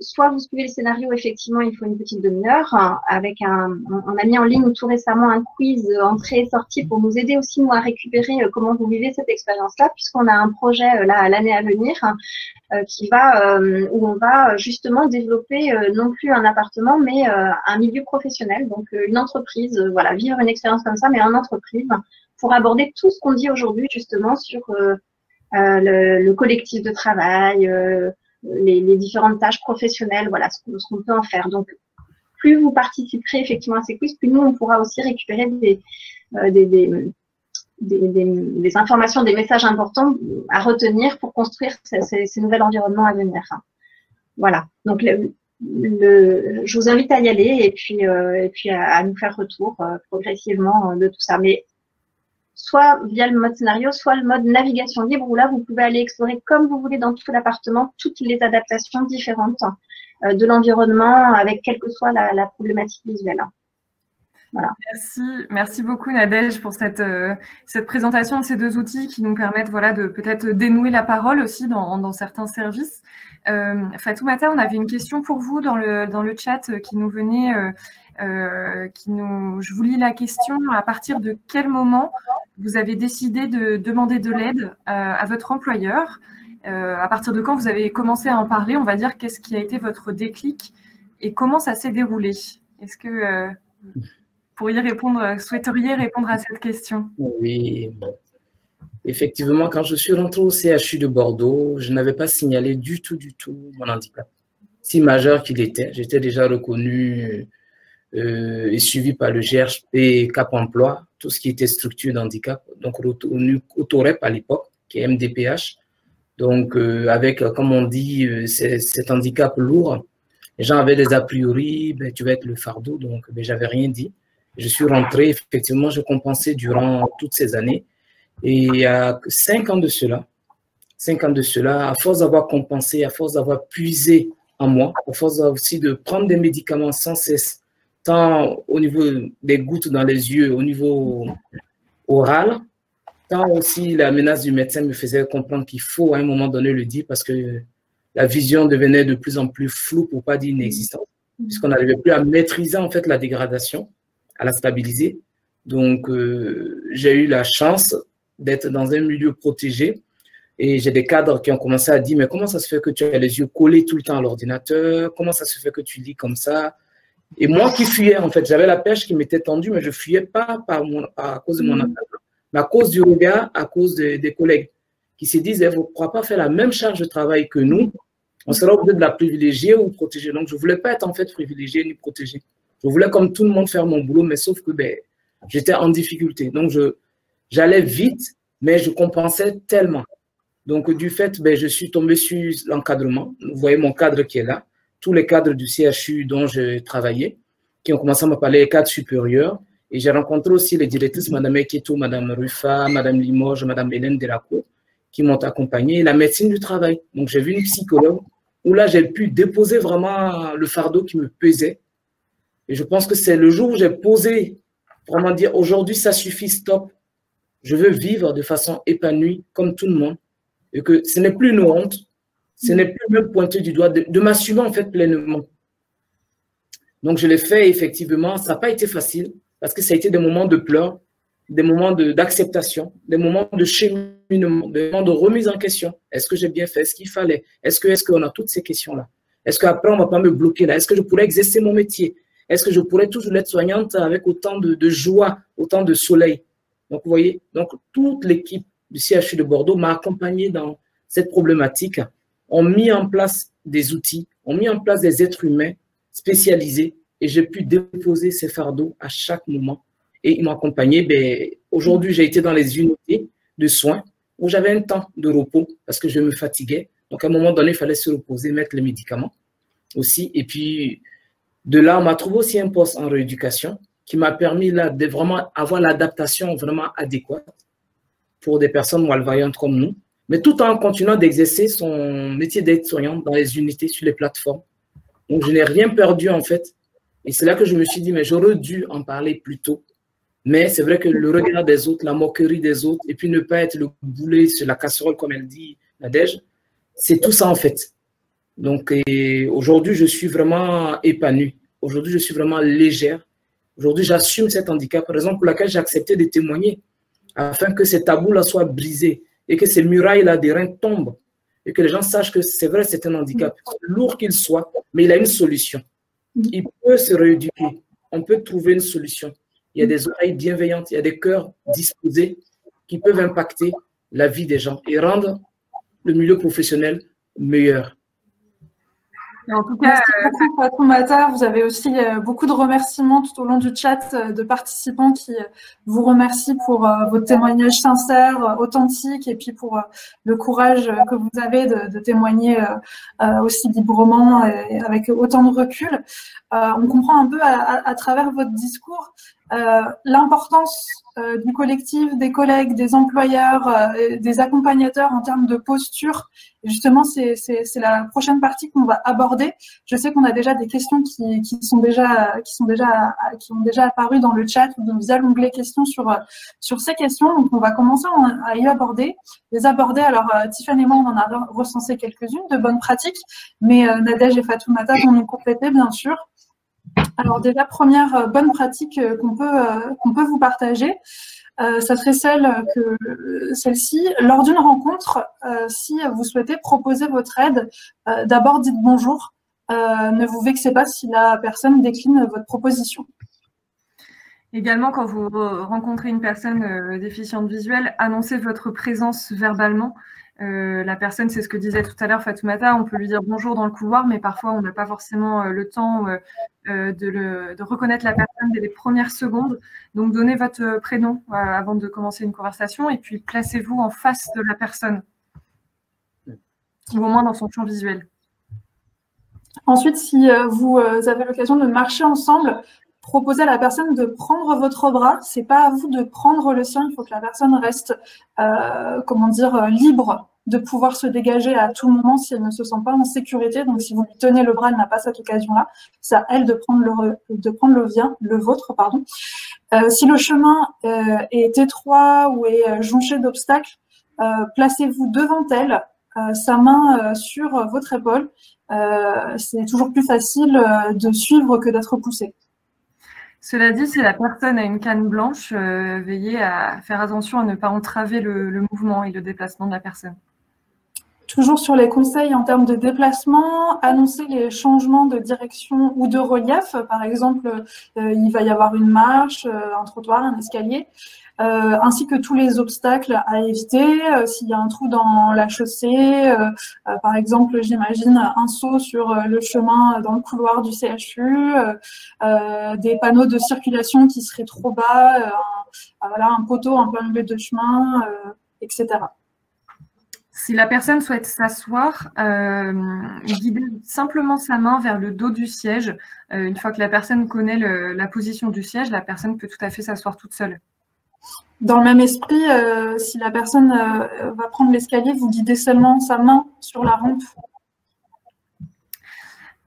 soit vous suivez le scénario, effectivement, il faut une petite demi-heure. Avec on a mis en ligne tout récemment un quiz entrée et sortie pour nous aider aussi, nous, à récupérer comment vous vivez cette expérience-là, puisqu'on a un projet là à l'année à venir où on va justement développer non plus un appartement, mais un milieu professionnel, donc une entreprise, voilà, vivre une expérience comme ça, mais en entreprise, pour aborder tout ce qu'on dit aujourd'hui justement sur le collectif de travail, les différentes tâches professionnelles, voilà, ce qu'on peut en faire. Donc, plus vous participerez effectivement à ces quiz, plus nous, on pourra aussi récupérer des informations, des messages importants à retenir pour construire ces nouveaux environnements à venir. Voilà. Donc, je vous invite à y aller et puis à nous faire retour progressivement de tout ça. Mais soit via le mode scénario, soit le mode navigation libre, où là, vous pouvez aller explorer comme vous voulez dans tout l'appartement, toutes les adaptations différentes de l'environnement, avec quelle que soit la problématique visuelle. Voilà. Merci beaucoup Nadège pour cette présentation de ces deux outils qui nous permettent voilà, de peut-être dénouer la parole aussi dans certains services. Fatoumata, on avait une question pour vous dans le chat qui nous venait, je vous lis la question. À partir de quel moment vous avez décidé de demander de l'aide à votre employeur? À partir de quand vous avez commencé à en parler? On va dire, qu'est-ce qui a été votre déclic et comment ça s'est déroulé? Est-ce que souhaiteriez répondre à cette question? Oui, bon. Effectivement, quand je suis rentré au CHU de Bordeaux, je n'avais pas signalé du tout mon handicap. Si majeur qu'il était, j'étais déjà reconnu et suivi par le GRP Cap Emploi, tout ce qui était structure d'handicap, donc reconnu Autorep à l'époque, qui est MDPH. Donc, avec, comme on dit, cet handicap lourd, les gens avaient des a priori, ben, tu vas être le fardeau, donc ben, j'avais rien dit. Je suis rentré, effectivement, je compensais durant toutes ces années. Et il y a 5 ans de cela, à force d'avoir compensé, à force d'avoir puisé en moi, à force aussi de prendre des médicaments sans cesse, tant au niveau des gouttes dans les yeux, au niveau oral, tant aussi la menace du médecin me faisait comprendre qu'il faut à un moment donné le dire parce que la vision devenait de plus en plus floue, pour ne pas dire inexistante, puisqu'on n'arrivait plus à maîtriser en fait la dégradation, à la stabiliser. Donc, j'ai eu la chance d'être dans un milieu protégé et j'ai des cadres qui ont commencé à dire « Mais comment ça se fait que tu as les yeux collés tout le temps à l'ordinateur? Comment ça se fait que tu lis comme ça ?» Et moi qui fuyais, en fait, j'avais la perche qui m'était tendue, mais je ne fuyais pas à cause de mon encadrement, mais à cause du regard, à cause des collègues qui se disent « Vous ne pourrez pas faire la même charge de travail que nous, on sera obligé de la privilégier ou protéger. » Donc, je ne voulais pas être en fait privilégié ni protégé. Je voulais comme tout le monde faire mon boulot, mais sauf que ben, j'étais en difficulté. Donc, j'allais vite, mais je compensais tellement. Donc, du fait, ben, je suis tombé sur l'encadrement. Vous voyez mon cadre qui est là. Tous les cadres du CHU dont je travaillais, qui ont commencé à me parler des cadres supérieurs. Et j'ai rencontré aussi les directrices, Mme Eketo, Mme Rufa, Mme Limoges, Mme Hélène Delacour, qui m'ont accompagné. Et la médecine du travail. Donc, j'ai vu une psychologue où là, j'ai pu déposer vraiment le fardeau qui me pesait. Et je pense que c'est le jour où j'ai posé, vraiment dire, aujourd'hui, ça suffit, stop. Je veux vivre de façon épanouie, comme tout le monde. Et que ce n'est plus une honte, ce n'est plus même pointer du doigt, de m'assumer en fait pleinement. Donc, je l'ai fait effectivement. Ça n'a pas été facile parce que ça a été des moments de pleurs, des moments d'acceptation, des moments de cheminement, des moments de remise en question. Est-ce que j'ai bien fait ce qu'il fallait? Est-ce qu'on a toutes ces questions-là? Est-ce qu'après, on ne va pas me bloquer là? Est-ce que je pourrais exercer mon métier? Est-ce que je pourrais toujours être soignante avec autant de joie, autant de soleil? Donc, vous voyez, donc, toute l'équipe du CHU de Bordeaux m'a accompagné dans cette problématique, ont mis en place des outils, ont mis en place des êtres humains spécialisés et j'ai pu déposer ces fardeaux à chaque moment. Et ils m'ont accompagné. Ben, aujourd'hui, j'ai été dans les unités de soins où j'avais un temps de repos parce que je me fatiguais. Donc, à un moment donné, il fallait se reposer, mettre les médicaments. aussi. Et puis, de là, on m'a trouvé aussi un poste en rééducation qui m'a permis là, de vraiment avoir l'adaptation vraiment adéquate pour des personnes malvoyantes comme nous, mais tout en continuant d'exercer son métier d'aide-soignante dans les unités, sur les plateformes. Donc, je n'ai rien perdu en fait. Et c'est là que je me suis dit, mais j'aurais dû en parler plus tôt. Mais c'est vrai que le regard des autres, la moquerie des autres, et puis ne pas être le boulet sur la casserole, comme elle dit, Nadège, c'est tout ça en fait. Donc aujourd'hui, je suis vraiment épanouie. Aujourd'hui, je suis vraiment légère. Aujourd'hui, j'assume cet handicap, raison pour laquelle j'ai accepté de témoigner, afin que ces tabous-là soient brisés et que ces murailles-là des reins tombent et que les gens sachent que c'est vrai, c'est un handicap, lourd qu'il soit, mais il a une solution. Il peut se rééduquer. On peut trouver une solution. Il y a des oreilles bienveillantes, il y a des cœurs disposés qui peuvent impacter la vie des gens et rendre le milieu professionnel meilleur. En tout cas, merci beaucoup Fatoumata. Vous avez aussi beaucoup de remerciements tout au long du chat de participants qui vous remercient pour votre témoignage sincère, authentique, et puis pour le courage que vous avez de témoigner aussi librement et avec autant de recul. On comprend un peu à travers votre discours l'importance du collectif, des collègues, des employeurs, des accompagnateurs en termes de posture. Et justement, c'est la prochaine partie qu'on va aborder. Je sais qu'on a déjà des questions qui ont déjà apparu dans le chat ou via l'onglet questions sur ces questions. Donc, on va commencer à y aborder. Les aborder. Alors, Tiffany et moi, on en a recensé quelques-unes de bonnes pratiques, mais Nadège et Fatoumata vont nous compléter, bien sûr. Alors déjà, première bonne pratique qu'on peut vous partager, ça serait celle-ci. Lors d'une rencontre, si vous souhaitez proposer votre aide, d'abord dites bonjour. Ne vous vexez pas si la personne décline votre proposition. Également, quand vous rencontrez une personne déficiente visuelle, annoncez votre présence verbalement. La personne, c'est ce que disait tout à l'heure Fatoumata, on peut lui dire bonjour dans le couloir, mais parfois on n'a pas forcément le temps de reconnaître la personne dès les premières secondes. Donc donnez votre prénom avant de commencer une conversation et puis placez-vous en face de la personne, ou au moins dans son champ visuel. Ensuite, si vous avez l'occasion de marcher ensemble, proposez à la personne de prendre votre bras. C'est pas à vous de prendre le sien. Il faut que la personne reste, libre de pouvoir se dégager à tout moment si elle ne se sent pas en sécurité. Donc, si vous lui tenez le bras, elle n'a pas cette occasion-là. C'est à elle de prendre le vôtre. Si le chemin est étroit ou est jonché d'obstacles, placez-vous devant elle, sa main sur votre épaule. C'est toujours plus facile de suivre que d'être poussé. Cela dit, si la personne a une canne blanche, veillez à faire attention à ne pas entraver le mouvement et le déplacement de la personne. Toujours sur les conseils en termes de déplacement, annoncer les changements de direction ou de relief. Par exemple, il va y avoir une marche, un trottoir, un escalier, ainsi que tous les obstacles à éviter. S'il y a un trou dans la chaussée, par exemple, j'imagine un saut sur le chemin dans le couloir du CHU, des panneaux de circulation qui seraient trop bas, un poteau en plein milieu de chemin, etc. Si la personne souhaite s'asseoir, guidez simplement sa main vers le dos du siège. Une fois que la personne connaît la position du siège, la personne peut tout à fait s'asseoir toute seule. Dans le même esprit, si la personne va prendre l'escalier, vous guidez seulement sa main sur la rampe.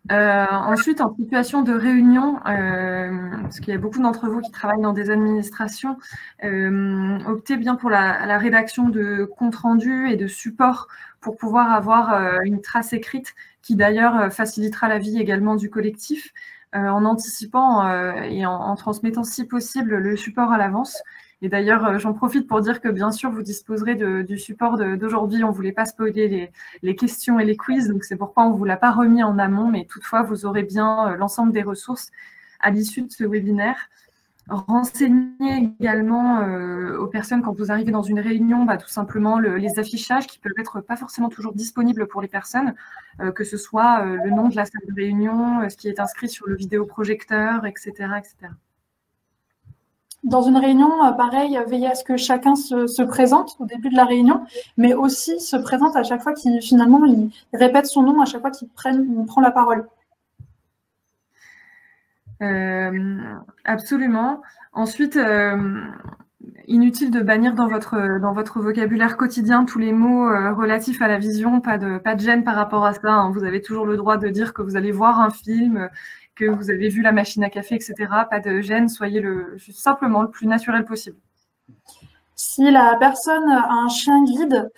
Ensuite, en situation de réunion, parce qu'il y a beaucoup d'entre vous qui travaillent dans des administrations, optez bien pour la rédaction de comptes rendus et de supports pour pouvoir avoir une trace écrite qui d'ailleurs facilitera la vie également du collectif en anticipant et en transmettant si possible le support à l'avance. Et d'ailleurs, j'en profite pour dire que bien sûr, vous disposerez du support d'aujourd'hui. On ne voulait pas spoiler les questions et les quiz, donc c'est pourquoi on ne vous l'a pas remis en amont, mais toutefois, vous aurez bien l'ensemble des ressources à l'issue de ce webinaire. Renseignez également aux personnes quand vous arrivez dans une réunion, tout simplement les affichages qui peuvent être pas forcément toujours disponibles pour les personnes, que ce soit le nom de la salle de réunion, ce qui est inscrit sur le vidéoprojecteur, etc., etc. Dans une réunion, pareil, veillez à ce que chacun se présente au début de la réunion, mais aussi se présente à chaque fois qu'il répète son nom, à chaque fois qu'il prend la parole. Absolument. Ensuite, inutile de bannir dans votre vocabulaire quotidien tous les mots relatifs à la vision, pas de gêne par rapport à ça, hein. Vous avez toujours le droit de dire que vous allez voir un film, que vous avez vu la machine à café, etc. Pas de gêne, soyez simplement le plus naturel possible. Si la personne a un chien guide,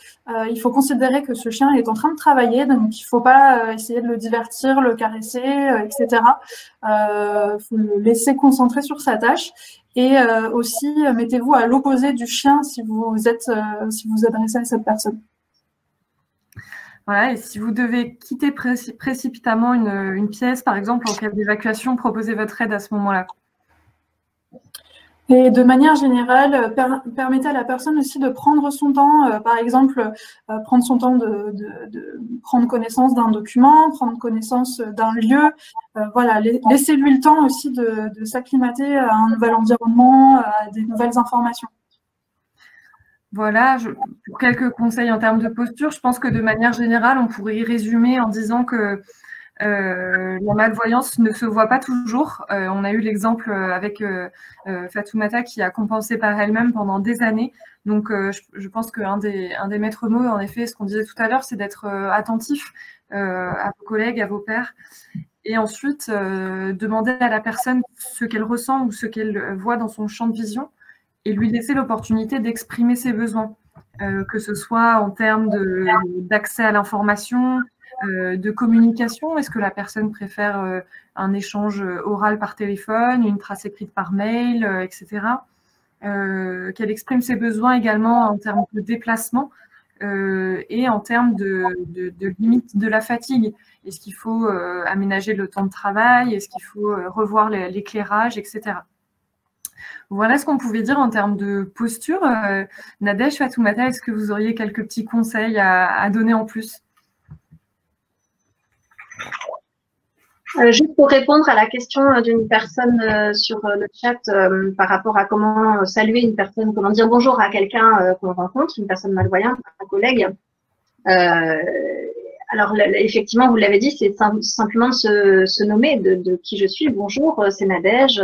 il faut considérer que ce chien est en train de travailler, donc il ne faut pas essayer de le divertir, le caresser, etc. Il faut le laisser concentrer sur sa tâche. Et aussi, mettez-vous à l'opposé du chien si vous adressez à cette personne. Voilà, et si vous devez quitter précipitamment une pièce, par exemple, en cas d'évacuation, proposez votre aide à ce moment-là. Et de manière générale, permettez à la personne aussi de prendre son temps, par exemple, prendre son temps de prendre connaissance d'un document, prendre connaissance d'un lieu. Voilà, laissez-lui le temps aussi de s'acclimater à un nouvel environnement, à des nouvelles informations. Voilà, pour quelques conseils en termes de posture, je pense que de manière générale, on pourrait y résumer en disant que la malvoyance ne se voit pas toujours. On a eu l'exemple avec Fatoumata qui a compensé par elle-même pendant des années. Donc, je pense qu'un des maîtres mots, en effet, ce qu'on disait tout à l'heure, c'est d'être attentif à vos collègues, à vos pairs. Et ensuite, demander à la personne ce qu'elle ressent ou ce qu'elle voit dans son champ de vision et lui laisser l'opportunité d'exprimer ses besoins, que ce soit en termes d'accès à l'information, de communication. Est-ce que la personne préfère un échange oral par téléphone, une trace écrite par mail, etc. Qu'elle exprime ses besoins également en termes de déplacement et en termes de limite de la fatigue. Est-ce qu'il faut aménager le temps de travail? Est-ce qu'il faut revoir l'éclairage, etc. Voilà ce qu'on pouvait dire en termes de posture. Nadège, Fatoumata, est-ce que vous auriez quelques petits conseils à donner en plus? Juste pour répondre à la question d'une personne sur le chat par rapport à comment saluer une personne, comment dire bonjour à quelqu'un qu'on rencontre, une personne malvoyante, un collègue. Alors, effectivement, vous l'avez dit, c'est simplement de se nommer de qui je suis. Bonjour, c'est Nadège.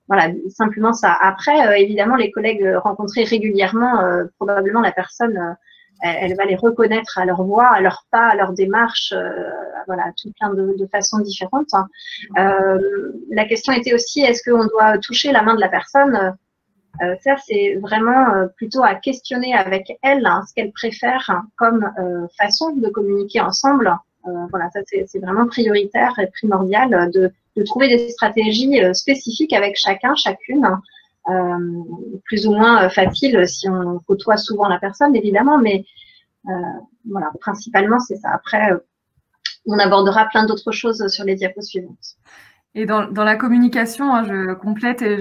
Voilà, simplement ça. Après, évidemment, les collègues rencontrés régulièrement, probablement la personne, elle va les reconnaître à leur voix, à leur pas, à leur démarche, voilà, tout plein de façons différentes. La question était aussi, est-ce qu'on doit toucher la main de la personne? Ça, c'est vraiment plutôt à questionner avec elle ce qu'elle préfère comme façon de communiquer ensemble. Voilà, ça, c'est vraiment prioritaire et primordial de trouver des stratégies spécifiques avec chacun, chacune, plus ou moins facile si on côtoie souvent la personne, évidemment, mais voilà, principalement, c'est ça. Après, on abordera plein d'autres choses sur les diapos suivantes. Et dans la communication, hein, je complète et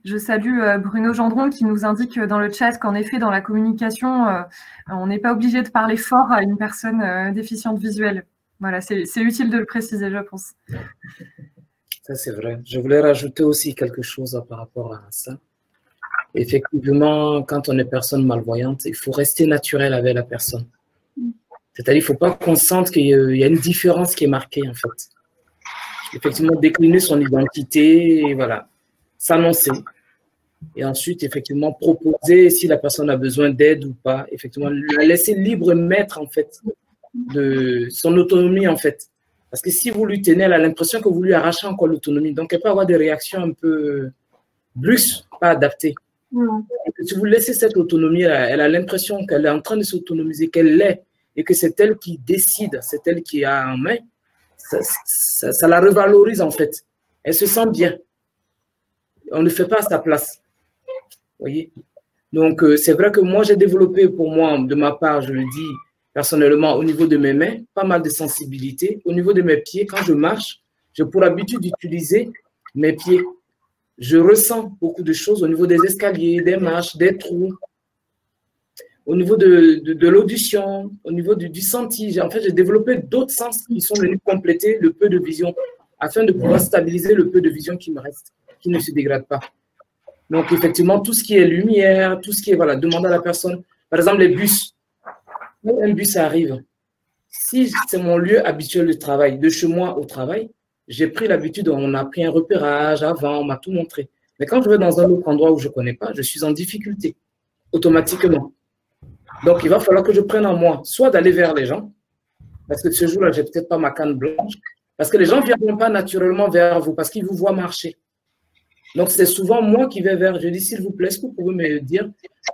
je salue Bruno Gendron qui nous indique dans le chat qu'en effet, dans la communication, on n'est pas obligé de parler fort à une personne déficiente visuelle. Voilà, c'est utile de le préciser, je pense. Ça, c'est vrai. Je voulais rajouter aussi quelque chose par rapport à ça. Effectivement, quand on est personne malvoyante, il faut rester naturel avec la personne. C'est-à-dire qu'il ne faut pas qu'on sente qu'il y a une différence qui est marquée, en fait. Effectivement, décliner son identité, et voilà, s'annoncer. Et ensuite, effectivement, proposer si la personne a besoin d'aide ou pas. Effectivement, la laisser libre maître, en fait, de son autonomie, en fait. Parce que si vous lui tenez, elle a l'impression que vous lui arrachez encore l'autonomie. Donc, elle peut avoir des réactions un peu brusques, pas adaptées. Si vous laissez cette autonomie, elle a l'impression qu'elle est en train de s'autonomiser, qu'elle l'est, et que c'est elle qui décide, c'est elle qui a en main. Ça la revalorise, en fait. Elle se sent bien. On ne fait pas à sa place. Vous voyez? Donc, c'est vrai que moi, j'ai développé pour moi, de ma part, je le dis personnellement, au niveau de mes mains, pas mal de sensibilité. Au niveau de mes pieds, quand je marche, j'ai pour habitude d'utiliser mes pieds. Je ressens beaucoup de choses au niveau des escaliers, des marches, des trous. Au niveau de l'audition, au niveau du senti. En fait, j'ai développé d'autres sens qui sont venus compléter le peu de vision afin de pouvoir stabiliser le peu de vision qui me reste, qui ne se dégrade pas. Donc, effectivement, tout ce qui est lumière, tout ce qui est, voilà, demander à la personne. Par exemple, les bus. Quand un bus arrive, si c'est mon lieu habituel de travail, de chez moi au travail, j'ai pris l'habitude, on a pris un repérage avant, on m'a tout montré. Mais quand je vais dans un autre endroit où je ne connais pas, je suis en difficulté, automatiquement. Donc, il va falloir que je prenne en moi, soit d'aller vers les gens, parce que ce jour-là, je n'ai peut-être pas ma canne blanche, parce que les gens ne viendront pas naturellement vers vous, parce qu'ils vous voient marcher. Donc, c'est souvent moi qui vais vers, je dis, s'il vous plaît, est-ce que vous pouvez me dire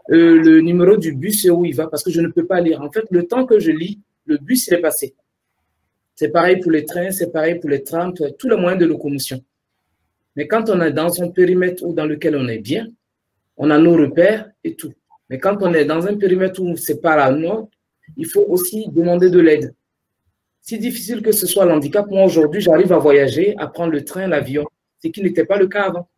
le numéro du bus et où il va, parce que je ne peux pas lire. En fait, le temps que je lis, le bus, il est passé. C'est pareil pour les trains, c'est pareil pour les trams, tous les moyens de locomotion. Mais quand on est dans un périmètre dans lequel on est bien, on a nos repères et tout. Mais quand on est dans un périmètre où ce n'est pas la nôtre, il faut aussi demander de l'aide. Si difficile que ce soit l'handicap, moi aujourd'hui, j'arrive à voyager, à prendre le train, l'avion, ce qui n'était pas le cas avant.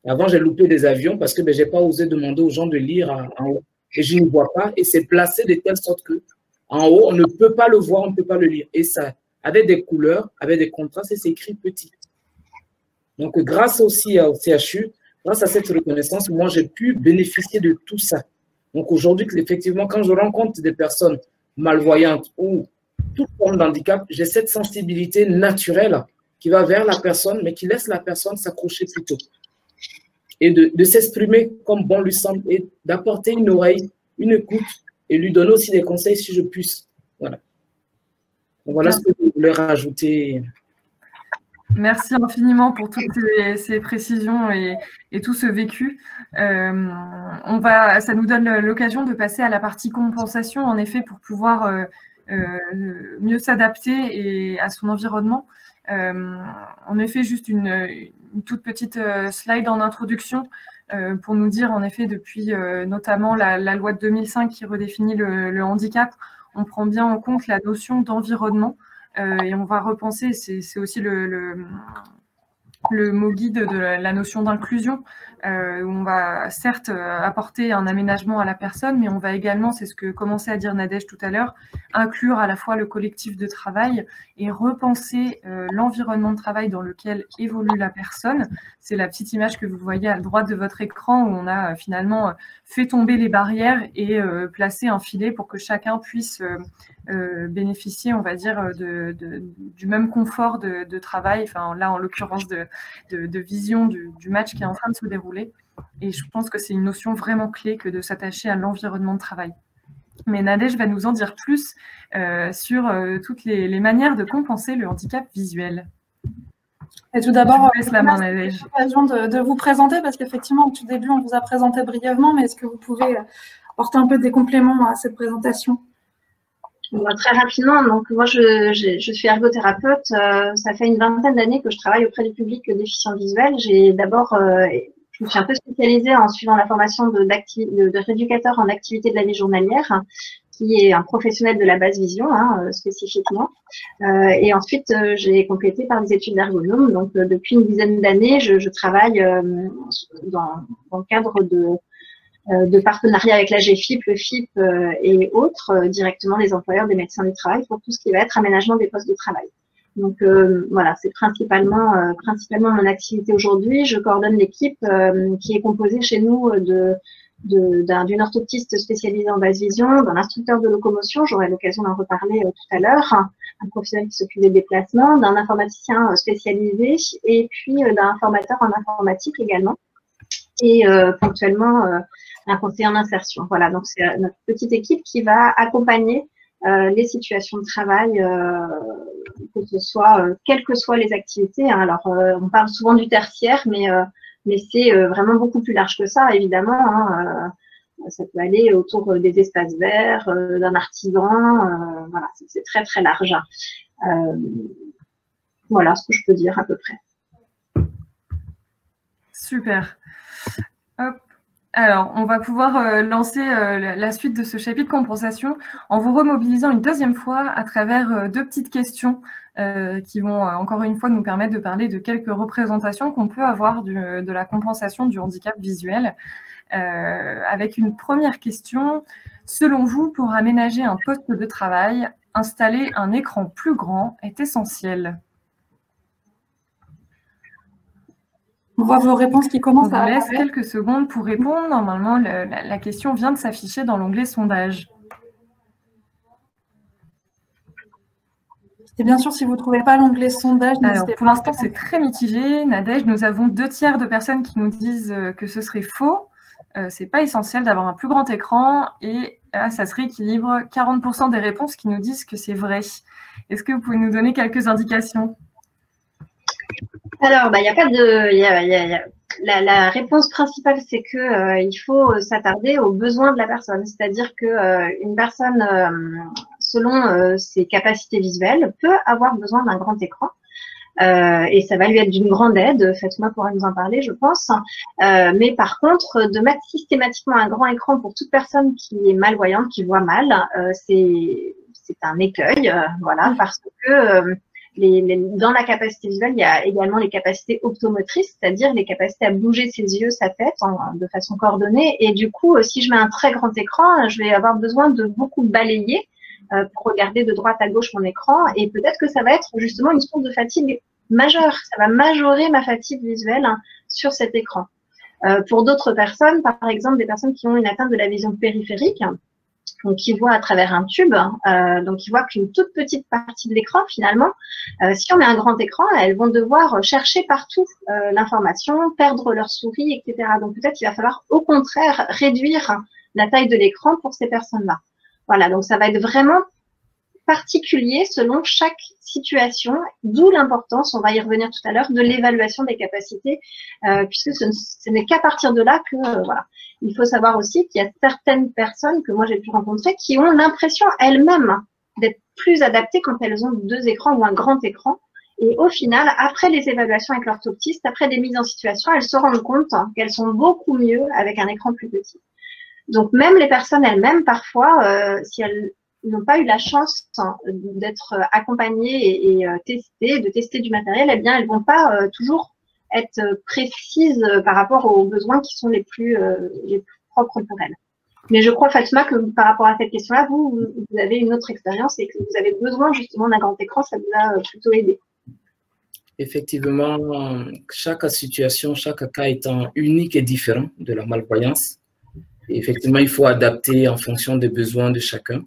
Avant, j'ai loupé des avions parce que je n'ai pas osé demander aux gens de lire en haut. Et je ne vois pas, et c'est placé de telle sorte que en haut, on ne peut pas le voir, on ne peut pas le lire. Et ça, avec des couleurs, avec des contrastes, et c'est écrit petit. Donc, grâce aussi au CHU, grâce à cette reconnaissance, moi, j'ai pu bénéficier de tout ça. Donc, aujourd'hui, effectivement, quand je rencontre des personnes malvoyantes ou toute forme d'handicap, j'ai cette sensibilité naturelle qui va vers la personne, mais qui laisse la personne s'accrocher plutôt. Et de s'exprimer comme bon lui semble et d'apporter une oreille, une écoute et lui donner aussi des conseils si je puisse. Voilà. Donc, voilà ce que je voulais rajouter. Merci infiniment pour toutes ces précisions et tout ce vécu. Ça nous donne l'occasion de passer à la partie compensation, en effet, pour pouvoir mieux s'adapter à son environnement. En effet, juste une toute petite slide en introduction pour nous dire, en effet, depuis notamment la loi de 2005 qui redéfinit le handicap, on prend bien en compte la notion d'environnement. Et on va repenser, c'est aussi le mot guide de la notion d'inclusion, où on va certes apporter un aménagement à la personne, mais on va également, c'est ce que commençait à dire Nadège tout à l'heure, inclure à la fois le collectif de travail et repenser l'environnement de travail dans lequel évolue la personne. C'est la petite image que vous voyez à droite de votre écran, où on a finalement fait tomber les barrières et placé un filet pour que chacun puisse bénéficier, on va dire, du même confort de travail, enfin là en l'occurrence de vision du match qui est en train de se dérouler. Et je pense que c'est une notion vraiment clé que de s'attacher à l'environnement de travail. Mais Nadège va nous en dire plus sur toutes les manières de compenser le handicap visuel. Et tout d'abord, c'est l'occasion de vous présenter, parce qu'effectivement, au tout début, on vous a présenté brièvement, mais est-ce que vous pouvez apporter un peu des compléments à cette présentation? Très rapidement, donc moi je suis ergothérapeute, ça fait une vingtaine d'années que je travaille auprès du public déficient visuel. J'ai d'abord, je me suis un peu spécialisée en suivant la formation de rééducateur en activité de la vie journalière, qui est un professionnel de la basse vision spécifiquement. Et ensuite, j'ai complété par des études d'ergonome. Donc depuis une dizaine d'années, je travaille dans le cadre de partenariat avec la GFIP, le FIP et autres, directement les employeurs des médecins du travail pour tout ce qui va être aménagement des postes de travail. Donc voilà, c'est principalement mon activité aujourd'hui. Je coordonne l'équipe qui est composée chez nous d'une orthoptiste spécialisée en basse vision, d'un instructeur de locomotion, j'aurai l'occasion d'en reparler tout à l'heure, un professionnel qui s'occupe des déplacements, d'un informaticien spécialisé et puis d'un formateur en informatique également. Et ponctuellement un conseiller en insertion. Voilà, donc c'est notre petite équipe qui va accompagner les situations de travail, que ce soit, quelles que soient les activités. Hein. Alors, on parle souvent du tertiaire, mais c'est vraiment beaucoup plus large que ça, évidemment. Hein. Ça peut aller autour des espaces verts, d'un artisan. Voilà, c'est très, très large. Voilà ce que je peux dire à peu près. Super. Hop. Alors, on va pouvoir lancer la suite de ce chapitre compensation en vous remobilisant une deuxième fois à travers deux petites questions qui vont encore une fois nous permettre de parler de quelques représentations qu'on peut avoir de la compensation du handicap visuel. Avec une première question. Selon vous, pour aménager un poste de travail, installer un écran plus grand est essentiel? On voit vos réponses qui commencent à... On vous laisse quelques secondes pour répondre. Normalement, la question vient de s'afficher dans l'onglet sondage. Et bien sûr, si vous ne trouvez pas l'onglet sondage, n'hésitez pas. Pour l'instant, c'est très mitigé. Nadège, nous avons 2/3 de personnes qui nous disent que ce serait faux. C'est pas essentiel d'avoir un plus grand écran et ça se rééquilibre. 40% des réponses qui nous disent que c'est vrai. Est-ce que vous pouvez nous donner quelques indications? Alors, il n'y a pas de. La réponse principale, c'est que il faut s'attarder aux besoins de la personne. C'est-à-dire que une personne, selon ses capacités visuelles, peut avoir besoin d'un grand écran. Et ça va lui être d'une grande aide. Faites-moi pourra nous en parler, je pense. Mais par contre, de mettre systématiquement un grand écran pour toute personne qui est malvoyante, qui voit mal, c'est un écueil, voilà, parce que dans la capacité visuelle, il y a également les capacités optomotrices, c'est-à-dire les capacités à bouger ses yeux, sa tête de façon coordonnée. Et du coup, si je mets un très grand écran, je vais avoir besoin de beaucoup balayer pour regarder de droite à gauche mon écran. Et peut-être que ça va être justement une source de fatigue majeure. Ça va majorer ma fatigue visuelle sur cet écran. Pour d'autres personnes, par exemple des personnes qui ont une atteinte de la vision périphérique, donc qui voient à travers un tube, donc qui voient qu'une toute petite partie de l'écran finalement. Si on met un grand écran, elles vont devoir chercher partout l'information, perdre leur souris, etc. Donc peut-être qu'il va falloir au contraire réduire la taille de l'écran pour ces personnes-là. Voilà, donc ça va être vraiment particulier selon chaque situation, d'où l'importance, on va y revenir tout à l'heure, de l'évaluation des capacités, puisque ce n'est qu'à partir de là que, voilà. Il faut savoir aussi qu'il y a certaines personnes que moi j'ai pu rencontrer qui ont l'impression elles-mêmes d'être plus adaptées quand elles ont 2 écrans ou un grand écran. Et au final, après les évaluations avec l'orthoptiste, après des mises en situation, elles se rendent compte qu'elles sont beaucoup mieux avec un écran plus petit. Donc même les personnes elles-mêmes, parfois, si elles n'ont pas eu la chance d'être accompagnées et de tester du matériel, eh bien elles vont pas toujours être précises par rapport aux besoins qui sont les plus propres pour elles. Mais je crois, Fatma, que par rapport à cette question-là, vous avez une autre expérience et que vous avez besoin justement d'un grand écran, ça vous a plutôt aidé. Effectivement, chaque situation, chaque cas étant unique et différent de la malvoyance, et effectivement, il faut adapter en fonction des besoins de chacun.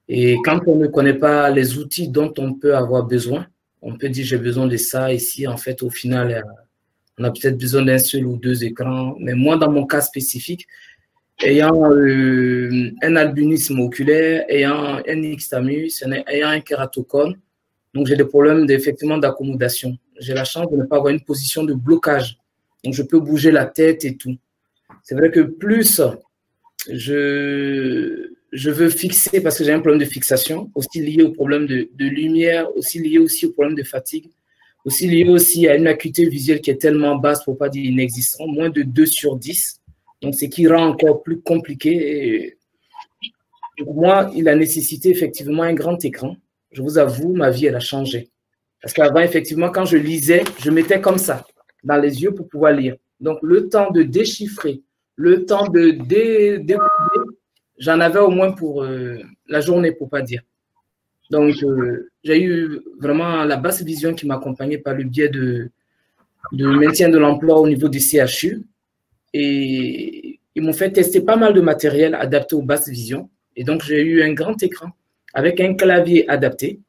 Et quand on ne connaît pas les outils dont on peut avoir besoin, on peut dire j'ai besoin de ça. Ici, en fait, au final, on a peut-être besoin d'un seul ou 2 écrans. Mais moi, dans mon cas spécifique, ayant un albinisme oculaire, ayant un nixtamus, ayant un kératocone, donc j'ai des problèmes effectivement d'accommodation. J'ai la chance de ne pas avoir une position de blocage. Donc, je peux bouger la tête et tout. C'est vrai que plus je veux fixer, parce que j'ai un problème de fixation, aussi lié au problème de lumière, aussi lié aussi au problème de fatigue, aussi lié aussi à une acuité visuelle qui est tellement basse, pour ne pas dire inexistante, moins de 2/10. Donc, ce qui rend encore plus compliqué. Et pour moi, il a nécessité effectivement un grand écran. Je vous avoue, ma vie, elle a changé. Parce qu'avant, effectivement, quand je lisais, je mettais comme ça, dans les yeux pour pouvoir lire. Donc, le temps de déchiffrer, le temps de découvrir, j'en avais au moins pour la journée, pour ne pas dire. Donc, j'ai eu vraiment la basse vision qui m'accompagnait par le biais de maintien de l'emploi au niveau du CHU. Et ils m'ont fait tester pas mal de matériel adapté aux basses visions. Et donc, j'ai eu un grand écran avec un clavier adapté.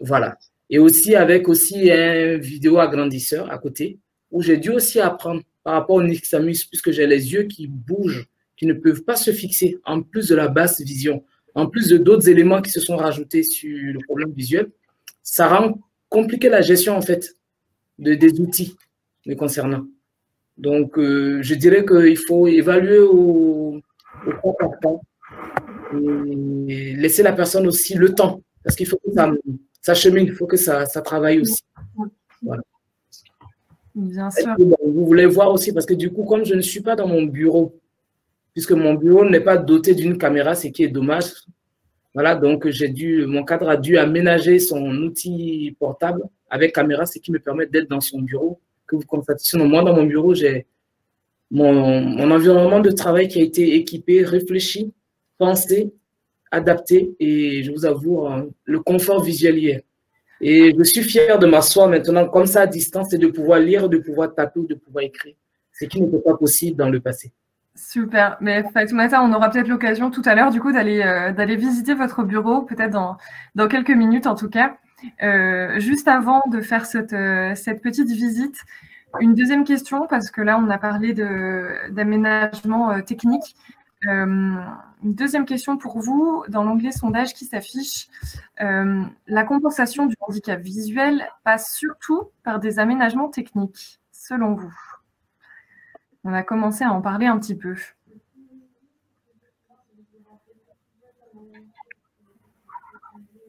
Voilà. Et aussi avec un vidéo agrandisseur à côté, où j'ai dû aussi apprendre par rapport au nixtamus, puisque j'ai les yeux qui bougent, qui ne peuvent pas se fixer, en plus de la basse vision, en plus de d'autres éléments qui se sont rajoutés sur le problème visuel. Ça rend compliqué la gestion, en fait, des outils me concernant. Donc, je dirais qu'il faut évaluer au point par point et laisser la personne aussi le temps, parce qu'il faut que ça chemine, il faut que ça travaille aussi. Voilà. Bien sûr. Vous voulez voir aussi, parce que du coup, comme je ne suis pas dans mon bureau, puisque mon bureau n'est pas doté d'une caméra, ce qui est dommage. Voilà, donc mon cadre a dû aménager son outil portable avec caméra, ce qui me permet d'être dans son bureau. Que vous constatez. Sinon, moi, dans mon bureau, j'ai mon environnement de travail qui a été équipé, réfléchi, pensé, adapté, et je vous avoue, le confort visuel y est. Et je suis fier de m'asseoir maintenant comme ça à distance et de pouvoir lire, de pouvoir taper ou de pouvoir écrire, ce qui n'était pas possible dans le passé. Super. Mais Fatoumata, on aura peut-être l'occasion tout à l'heure, du coup, d'aller visiter votre bureau, peut-être dans quelques minutes en tout cas. Juste avant de faire cette petite visite, une deuxième question, parce que là, on a parlé d'aménagement technique. Une deuxième question pour vous. Dans l'onglet sondage qui s'affiche, la compensation du handicap visuel passe surtout par des aménagements techniques, selon vous? On a commencé à en parler un petit peu.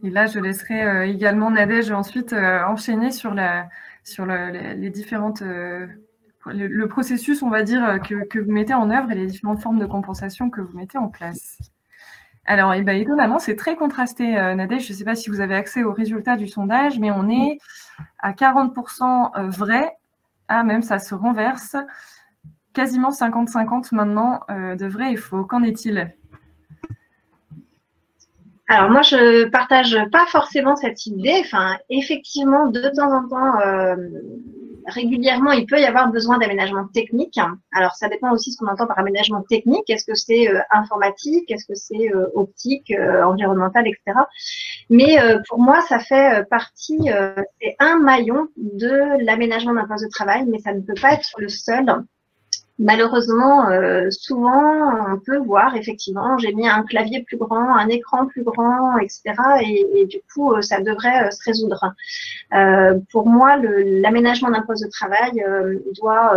Et là, je laisserai également Nadège ensuite enchaîner sur les différentes... le processus, on va dire, que vous mettez en œuvre et les différentes formes de compensation que vous mettez en place. Alors, étonnamment, c'est très contrasté, Nadège. Je ne sais pas si vous avez accès aux résultats du sondage, mais on est à 40% vrai. Ah, même ça se renverse. Quasiment 50-50 maintenant de vrai et faux. Qu'en est-il? Alors moi, je partage pas forcément cette idée. Enfin, effectivement, de temps en temps, régulièrement, il peut y avoir besoin d'aménagement technique. Alors, ça dépend aussi de ce qu'on entend par aménagement technique. Est-ce que c'est informatique? Est-ce que c'est optique, environnemental, etc. Mais pour moi, ça fait partie, c'est un maillon de l'aménagement d'un poste de travail, mais ça ne peut pas être le seul. Malheureusement, souvent, on peut voir, effectivement, j'ai mis un clavier plus grand, un écran plus grand, etc. Et du coup, ça devrait se résoudre. Pour moi, l'aménagement d'un poste de travail doit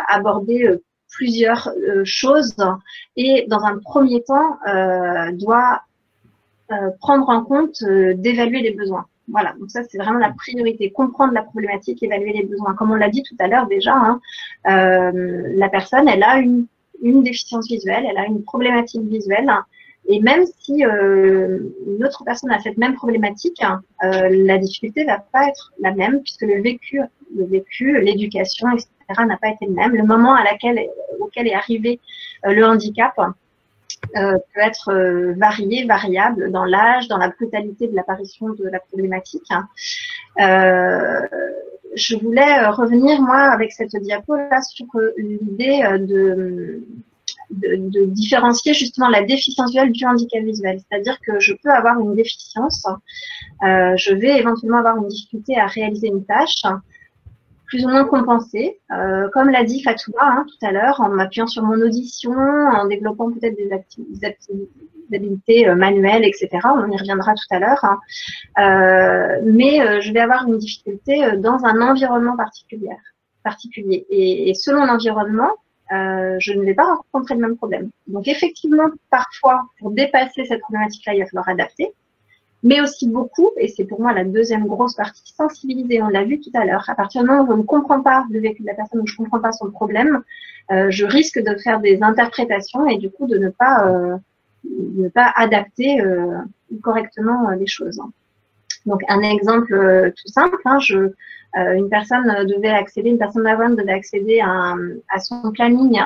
aborder plusieurs choses et, dans un premier temps, doit prendre en compte d'évaluer les besoins. Voilà, donc ça, c'est vraiment la priorité. Comprendre la problématique, évaluer les besoins. Comme on l'a dit tout à l'heure déjà, hein, la personne, elle a une déficience visuelle, elle a une problématique visuelle. Et même si une autre personne a cette même problématique, la difficulté va pas être la même puisque le vécu, l'éducation, etc. n'a pas été le même. Le moment auquel est arrivé le handicap peut être variable dans l'âge, dans la brutalité de l'apparition de la problématique. Je voulais revenir, moi, avec cette diapo-là, sur l'idée de différencier justement la déficience visuelle du handicap visuel. C'est-à-dire que je peux avoir une déficience, je vais éventuellement avoir une difficulté à réaliser une tâche, plus ou moins compensée, comme l'a dit Fatouma tout à l'heure, en m'appuyant sur mon audition, en développant peut-être des habiletés manuelles, etc. On y reviendra tout à l'heure. Mais je vais avoir une difficulté dans un environnement particulier. Et selon l'environnement, je ne vais pas rencontrer le même problème. Donc effectivement, parfois, pour dépasser cette problématique-là, il va falloir adapter. Mais aussi beaucoup, et c'est pour moi la deuxième grosse partie, sensibiliser, on l'a vu tout à l'heure. À partir du moment où je ne comprends pas le vécu de la personne, où je ne comprends pas son problème, je risque de faire des interprétations et du coup de ne pas adapter correctement les choses. Donc un exemple tout simple, une personne malvoyante devait accéder à son planning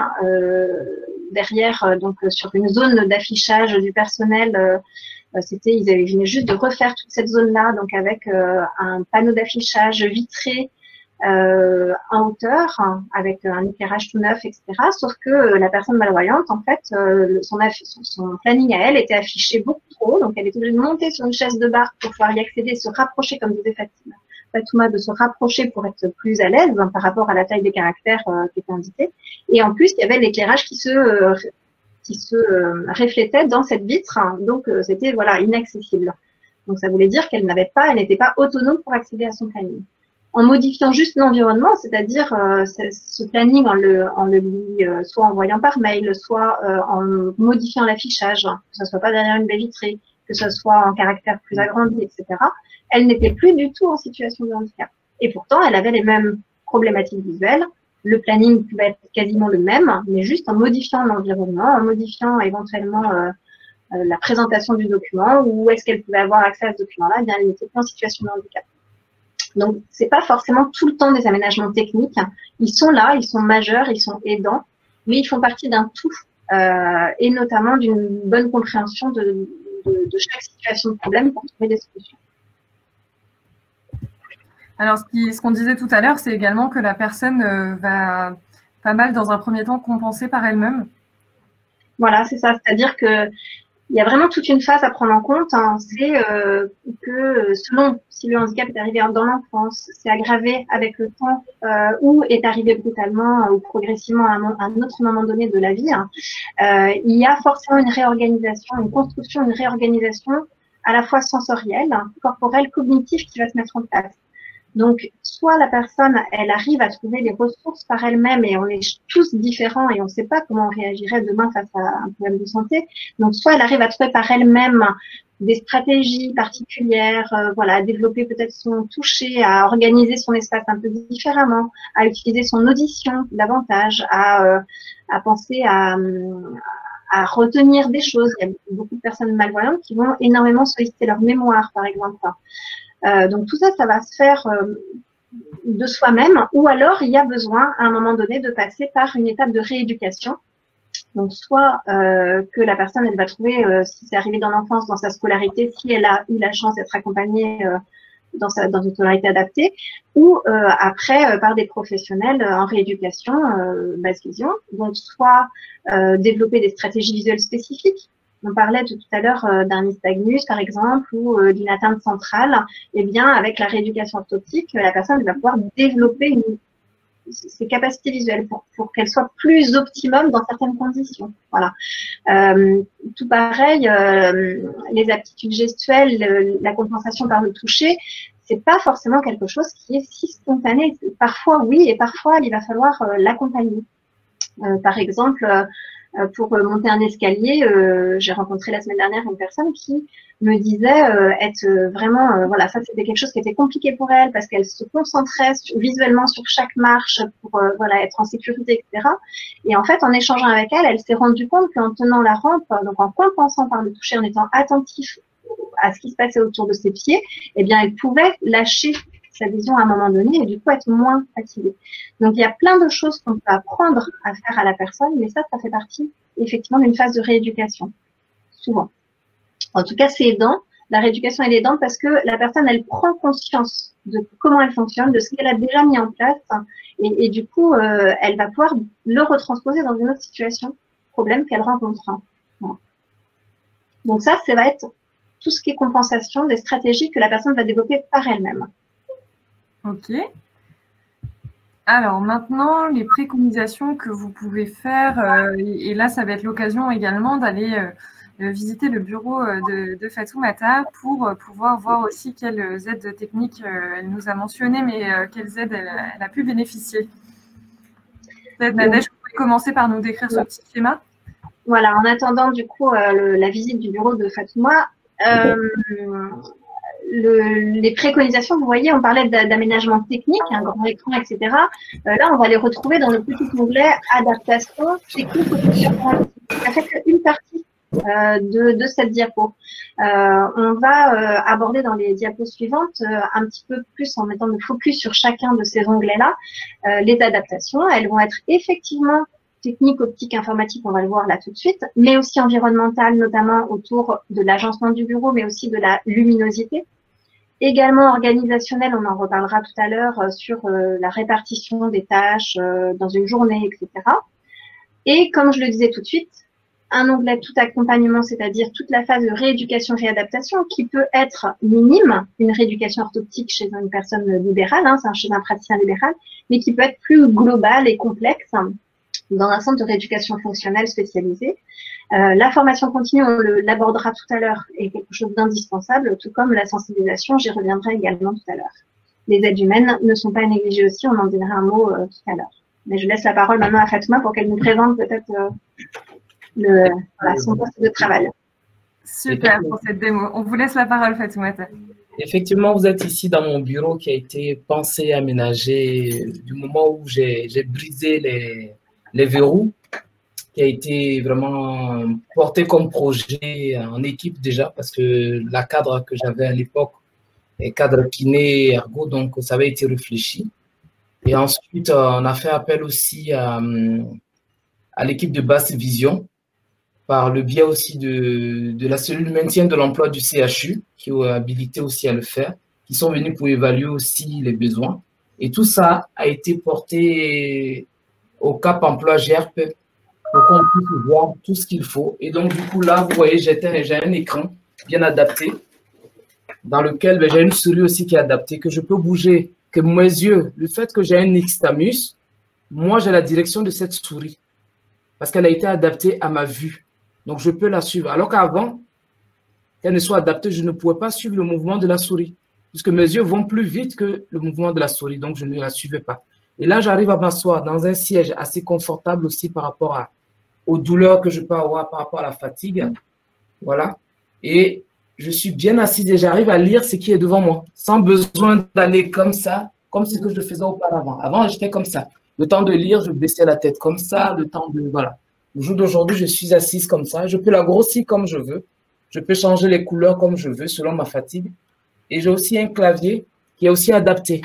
derrière, donc sur une zone d'affichage du personnel. Ils venaient juste de refaire toute cette zone-là, donc avec un panneau d'affichage vitré en hauteur, avec un éclairage tout neuf, etc. Sauf que la personne malvoyante, en fait, son planning à elle était affiché beaucoup trop, donc elle était obligée de monter sur une chaise de bar pour pouvoir y accéder, se rapprocher, comme disait Fatouma, de se rapprocher pour être plus à l'aise par rapport à la taille des caractères qui étaient indiqués. Et en plus, il y avait l'éclairage qui se reflétait dans cette vitre, donc c'était inaccessible. Donc ça voulait dire qu'elle n'était pas autonome pour accéder à son planning. En modifiant juste l'environnement, c'est-à-dire ce planning en le soit envoyant par mail, soit en modifiant l'affichage, que ce soit pas derrière une baie vitrée, que ce soit en caractère plus agrandi, etc. Elle n'était plus du tout en situation de handicap. Et pourtant, elle avait les mêmes problématiques visuelles. Le planning pouvait être quasiment le même, mais juste en modifiant l'environnement, en modifiant éventuellement la présentation du document, ou est-ce qu'elle pouvait avoir accès à ce document-là, eh bien, elle n'était plus en situation de handicap. Donc, c'est pas forcément tout le temps des aménagements techniques. Ils sont là, ils sont majeurs, ils sont aidants, mais ils font partie d'un tout, et notamment d'une bonne compréhension de chaque situation de problème pour trouver des solutions. Alors, ce qu'on disait tout à l'heure, c'est également que la personne va pas mal dans un premier temps compensée par elle-même. Voilà, c'est ça. C'est-à-dire que il y a vraiment toute une phase à prendre en compte. Hein. C'est que selon si le handicap est arrivé dans l'enfance, c'est aggravé avec le temps ou est arrivé brutalement ou progressivement à un autre moment donné de la vie, hein, il y a forcément une réorganisation, une construction, une réorganisation à la fois sensorielle, corporelle, cognitive qui va se mettre en place. Donc, soit la personne, elle arrive à trouver les ressources par elle-même et on est tous différents et on ne sait pas comment on réagirait demain face à un problème de santé. Donc, soit elle arrive à trouver par elle-même des stratégies particulières, voilà, à développer peut-être son toucher, à organiser son espace un peu différemment, à utiliser son audition davantage, à penser à retenir des choses. Il y a beaucoup de personnes malvoyantes qui vont énormément solliciter leur mémoire, par exemple. Donc tout ça, ça va se faire de soi-même, ou alors il y a besoin à un moment donné de passer par une étape de rééducation. Donc soit que la personne, elle va trouver, si c'est arrivé dans l'enfance, dans sa scolarité, si elle a eu la chance d'être accompagnée dans une scolarité adaptée, ou après par des professionnels en rééducation basse vision. Donc soit développer des stratégies visuelles spécifiques. On parlait tout à l'heure d'un nystagmus, par exemple, ou d'une atteinte centrale. Eh bien, avec la rééducation orthoptique, la personne va pouvoir développer ses capacités visuelles pour qu'elles soient plus optimum dans certaines conditions. Voilà. Tout pareil, les aptitudes gestuelles, la compensation par le toucher, c'est pas forcément quelque chose qui est si spontané. Parfois, oui, et parfois, il va falloir l'accompagner. Par exemple, pour monter un escalier, j'ai rencontré la semaine dernière une personne qui me disait être vraiment, voilà, ça c'était quelque chose qui était compliqué pour elle parce qu'elle se concentrait visuellement sur chaque marche pour voilà, être en sécurité, etc. Et en fait, en échangeant avec elle, elle s'est rendue compte qu'en tenant la rampe, donc en compensant par le toucher, en étant attentif à ce qui se passait autour de ses pieds, eh bien, elle pouvait lâcher sa vision à un moment donné et du coup être moins fatiguée. Donc, il y a plein de choses qu'on peut apprendre à faire à la personne, mais ça fait partie effectivement d'une phase de rééducation, souvent. En tout cas, c'est aidant. La rééducation, elle est aidante parce que la personne, elle prend conscience de comment elle fonctionne, de ce qu'elle a déjà mis en place et du coup, elle va pouvoir le retransposer dans une autre situation, problème qu'elle rencontre. Voilà. Donc ça va être tout ce qui est compensation, des stratégies que la personne va développer par elle-même. Ok. Alors maintenant, les préconisations que vous pouvez faire, et là, ça va être l'occasion également d'aller visiter le bureau de Fatoumata pour pouvoir voir aussi quelles aides techniques elle nous a mentionnées, mais quelles aides elle a pu bénéficier. Peut-être, Nadège, vous pouvez commencer par nous décrire ce petit schéma. Voilà, en attendant du coup la visite du bureau de Fatouma, les préconisations, vous voyez, on parlait d'aménagement technique, un grand écran, etc. Là, on va les retrouver dans le petit onglet adaptation technique au fonctionnement. Ça fait qu'une partie de cette diapo. On va aborder dans les diapos suivantes un petit peu plus en mettant le focus sur chacun de ces onglets-là les adaptations. Elles vont être effectivement technique, optique, informatique, on va le voir là tout de suite, mais aussi environnementale, notamment autour de l'agencement du bureau, mais aussi de la luminosité. Également organisationnelle, on en reparlera tout à l'heure sur la répartition des tâches dans une journée, etc. Et comme je le disais tout de suite, un onglet tout accompagnement, c'est-à-dire toute la phase de rééducation-réadaptation qui peut être minime, une rééducation orthoptique chez une personne libérale, hein, chez un praticien libéral, mais qui peut être plus globale et complexe dans un centre de rééducation fonctionnelle spécialisé. La formation continue, on l'abordera tout à l'heure, est quelque chose d'indispensable, tout comme la sensibilisation, j'y reviendrai également tout à l'heure. Les aides humaines ne sont pas à négliger aussi, on en dira un mot tout à l'heure. Mais je laisse la parole maintenant à Fatouma pour qu'elle nous présente peut-être son poste de travail. Super pour cette démo. On vous laisse la parole, Fatouma. Effectivement, vous êtes ici dans mon bureau qui a été pensé et aménagé du moment où j'ai brisé les verrous, qui a été vraiment porté comme projet en équipe déjà, parce que la cadre que j'avais à l'époque est cadre kiné ergo, donc ça avait été réfléchi. Et ensuite, on a fait appel aussi à l'équipe de basse vision, par le biais aussi de la cellule maintien de l'emploi du CHU, qui est habilité aussi à le faire, qui sont venus pour évaluer aussi les besoins. Et tout ça a été porté au Cap Emploi GRP pour qu'on puisse voir tout ce qu'il faut. Et donc, du coup, là, vous voyez, j'ai un écran bien adapté dans lequel j'ai une souris aussi qui est adaptée, que je peux bouger, que mes yeux, le fait que j'ai un nixtamus, moi, j'ai la direction de cette souris parce qu'elle a été adaptée à ma vue. Donc, je peux la suivre. Alors qu'avant, qu'elle ne soit adaptée, je ne pouvais pas suivre le mouvement de la souris puisque mes yeux vont plus vite que le mouvement de la souris. Donc, je ne la suivais pas. Et là, j'arrive à m'asseoir dans un siège assez confortable aussi par rapport aux douleurs que je peux avoir, par rapport à la fatigue. Voilà. Et je suis bien assise et j'arrive à lire ce qui est devant moi, sans besoin d'aller comme ça, comme ce que je faisais auparavant. Avant, j'étais comme ça. Le temps de lire, je baissais la tête comme ça, le temps de… Voilà. Le jour d'aujourd'hui, je suis assise comme ça. Je peux la grossir comme je veux. Je peux changer les couleurs comme je veux, selon ma fatigue. Et j'ai aussi un clavier qui est aussi adapté,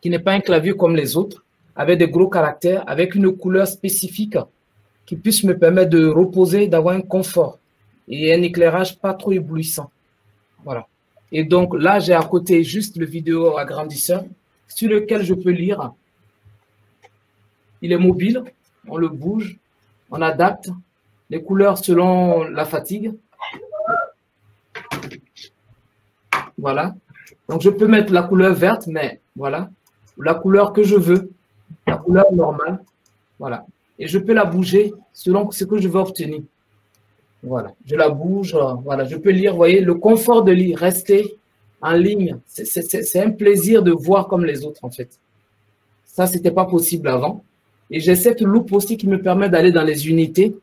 qui n'est pas un clavier comme les autres, avec des gros caractères, avec une couleur spécifique qui puisse me permettre de reposer, d'avoir un confort et un éclairage pas trop éblouissant. Voilà. Et donc là, j'ai à côté juste le vidéo agrandisseur sur lequel je peux lire. Il est mobile, on le bouge, on adapte les couleurs selon la fatigue. Voilà. Donc je peux mettre la couleur verte, mais voilà, la couleur que je veux, la couleur normale. Voilà. Et je peux la bouger selon ce que je veux obtenir. Voilà, je la bouge, voilà, je peux lire, vous voyez, le confort de lire, rester en ligne, c'est un plaisir de voir comme les autres en fait. Ça, ce n'était pas possible avant. Et j'ai cette loupe aussi qui me permet d'aller dans les unités,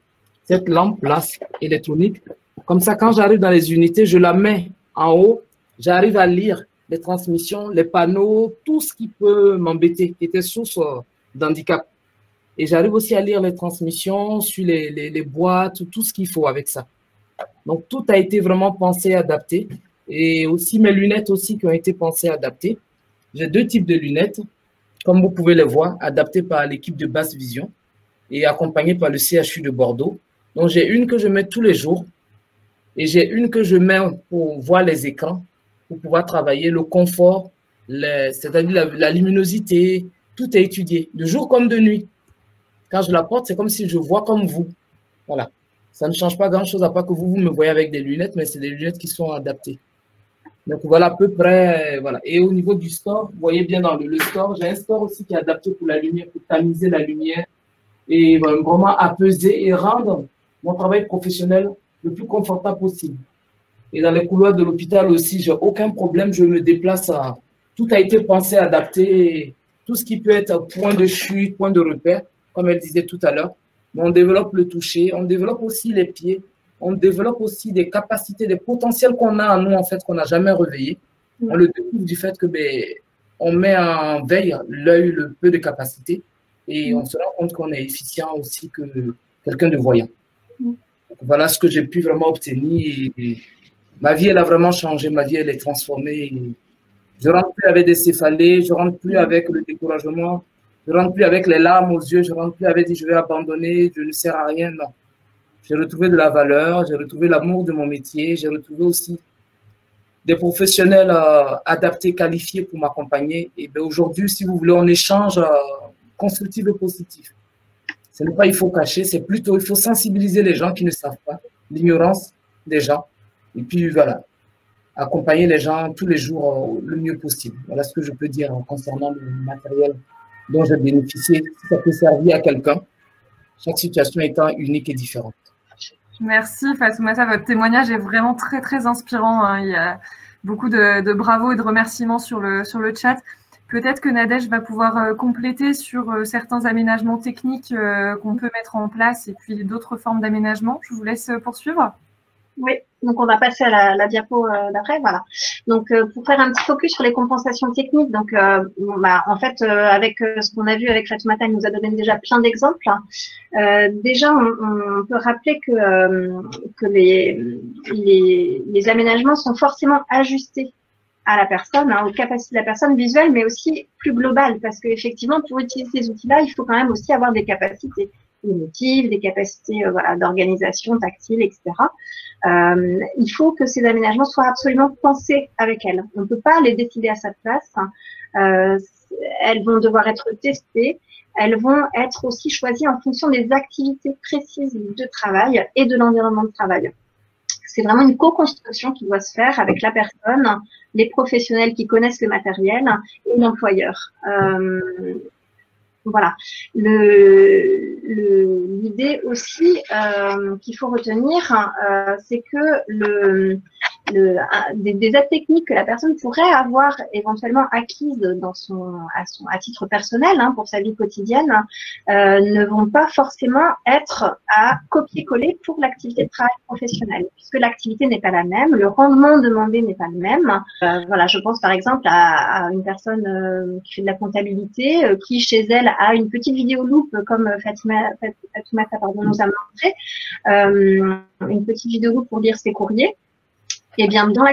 cette lampe-là électronique. Comme ça, quand j'arrive dans les unités, je la mets en haut, j'arrive à lire les transmissions, les panneaux, tout ce qui peut m'embêter, qui était source d'handicap. Et j'arrive aussi à lire les transmissions sur les boîtes, tout ce qu'il faut avec ça. Donc, tout a été vraiment pensé, adapté. Et aussi mes lunettes aussi qui ont été pensées, adaptées. J'ai deux types de lunettes, comme vous pouvez les voir, adaptées par l'équipe de Basse Vision et accompagnées par le CHU de Bordeaux. Donc, j'ai une que je mets tous les jours et j'ai une que je mets pour voir les écrans, pour pouvoir travailler le confort, c'est-à-dire la luminosité, tout est étudié, de jour comme de nuit. Quand je la porte, c'est comme si je vois comme vous. Voilà. Ça ne change pas grand-chose à part que vous me voyez avec des lunettes, mais c'est des lunettes qui sont adaptées. Donc, voilà à peu près. Voilà. Et au niveau du store, vous voyez bien dans le store, j'ai un store aussi qui est adapté pour la lumière, pour tamiser la lumière et vraiment apaiser et rendre mon travail professionnel le plus confortable possible. Et dans les couloirs de l'hôpital aussi, j'ai aucun problème, je me déplace. Tout a été pensé, adapté, tout ce qui peut être point de chute, point de repère, comme elle disait tout à l'heure. On développe le toucher, on développe aussi les pieds, on développe aussi des capacités, des potentiels qu'on a en nous, en fait, qu'on n'a jamais réveillés. On le découvre du fait que on met en veille l'œil, le peu de capacité, et on se rend compte qu'on est efficient aussi que quelqu'un de voyant. Donc, voilà ce que j'ai pu vraiment obtenir. Et ma vie, elle a vraiment changé, ma vie, elle est transformée. Je ne rentre plus avec des céphalées, je ne rentre plus avec le découragement, je ne rentre plus avec les larmes aux yeux, je ne rentre plus avec je vais abandonner, je ne sers à rien, non. J'ai retrouvé de la valeur, j'ai retrouvé l'amour de mon métier, j'ai retrouvé aussi des professionnels adaptés, qualifiés pour m'accompagner. Et aujourd'hui, si vous voulez, on échange constructif et positif. Ce n'est pas il faut cacher, c'est plutôt il faut sensibiliser les gens qui ne savent pas, l'ignorance des gens. Et puis voilà, accompagner les gens tous les jours le mieux possible. Voilà ce que je peux dire concernant le matériel dont j'ai bénéficié. Si ça peut servir à quelqu'un, chaque situation étant unique et différente. Merci Fatoumata, votre témoignage est vraiment très très inspirant. Hein. Il y a beaucoup de bravo et de remerciements sur le chat. Peut-être que Nadège va pouvoir compléter sur certains aménagements techniques qu'on peut mettre en place et puis d'autres formes d'aménagement. Je vous laisse poursuivre. Oui, donc on va passer à la diapo d'après, voilà. Donc pour faire un petit focus sur les compensations techniques, donc en fait avec ce qu'on a vu avec Fatoumata, elle nous a donné déjà plein d'exemples. Déjà on peut rappeler que les aménagements sont forcément ajustés à la personne, aux capacités de la personne visuelle, mais aussi plus globales, parce qu'effectivement pour utiliser ces outils-là, il faut quand même aussi avoir des capacités émotives, des capacités d'organisation tactile, etc. Il faut que ces aménagements soient absolument pensés avec elle. On ne peut pas les décider à sa place. Elles vont devoir être testées elles vont être aussi choisies en fonction des activités précises de travail et de l'environnement de travail. C'est vraiment une co-construction qui doit se faire avec la personne, les professionnels qui connaissent le matériel et l'employeur. Voilà. L'idée aussi qu'il faut retenir, c'est que des aides techniques que la personne pourrait avoir éventuellement acquises à titre personnel pour sa vie quotidienne ne vont pas forcément être à copier-coller pour l'activité de travail professionnelle, puisque l'activité n'est pas la même, le rendement demandé n'est pas le même. Voilà, je pense par exemple à une personne qui fait de la comptabilité, qui chez elle a une petite vidéo loop comme Fatoumata nous a montré, une petite vidéo loop pour lire ses courriers. Eh bien, dans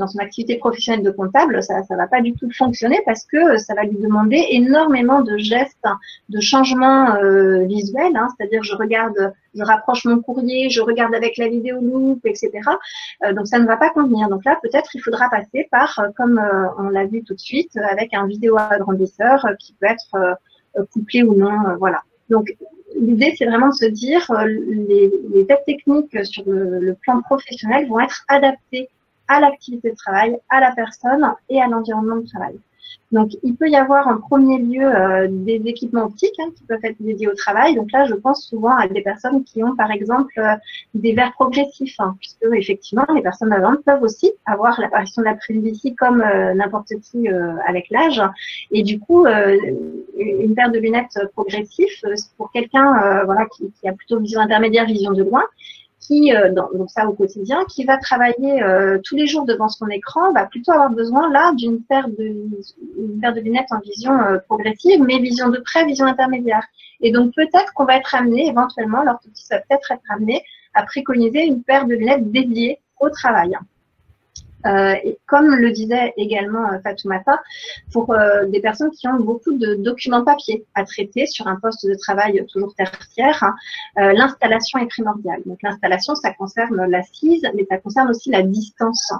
son activité professionnelle de comptable, ça va pas du tout fonctionner parce que ça va lui demander énormément de gestes, de changements visuels. C'est-à-dire, je rapproche mon courrier, je regarde avec la vidéo loop, etc. Donc, ça ne va pas convenir. Donc là, peut-être, il faudra passer par, comme on l'a vu tout de suite, avec un vidéo agrandisseur qui peut être couplé ou non. Voilà. Donc, l'idée, c'est vraiment de se dire les aides techniques sur le plan professionnel vont être adaptées à l'activité de travail, à la personne et à l'environnement de travail. Donc, il peut y avoir en premier lieu des équipements optiques qui peuvent être dédiés au travail. Donc là, je pense souvent à des personnes qui ont, par exemple, des verres progressifs, puisque effectivement, les personnes aveugles peuvent aussi avoir l'apparition de la presbytie comme n'importe qui avec l'âge. Et du coup, une paire de lunettes progressives, pour quelqu'un voilà, qui a plutôt vision intermédiaire, vision de loin, donc ça au quotidien, qui va travailler tous les jours devant son écran, va plutôt avoir besoin là d'une paire de lunettes en vision progressive, mais vision de près, vision intermédiaire. Et donc peut-être qu'on va être amené, éventuellement, l'orthoptiste va peut-être être amené à préconiser une paire de lunettes dédiées au travail. Et comme le disait également Fatoumata, pour des personnes qui ont beaucoup de documents papier à traiter sur un poste de travail toujours tertiaire, l'installation est primordiale. Donc l'installation, ça concerne l'assise, mais ça concerne aussi la distance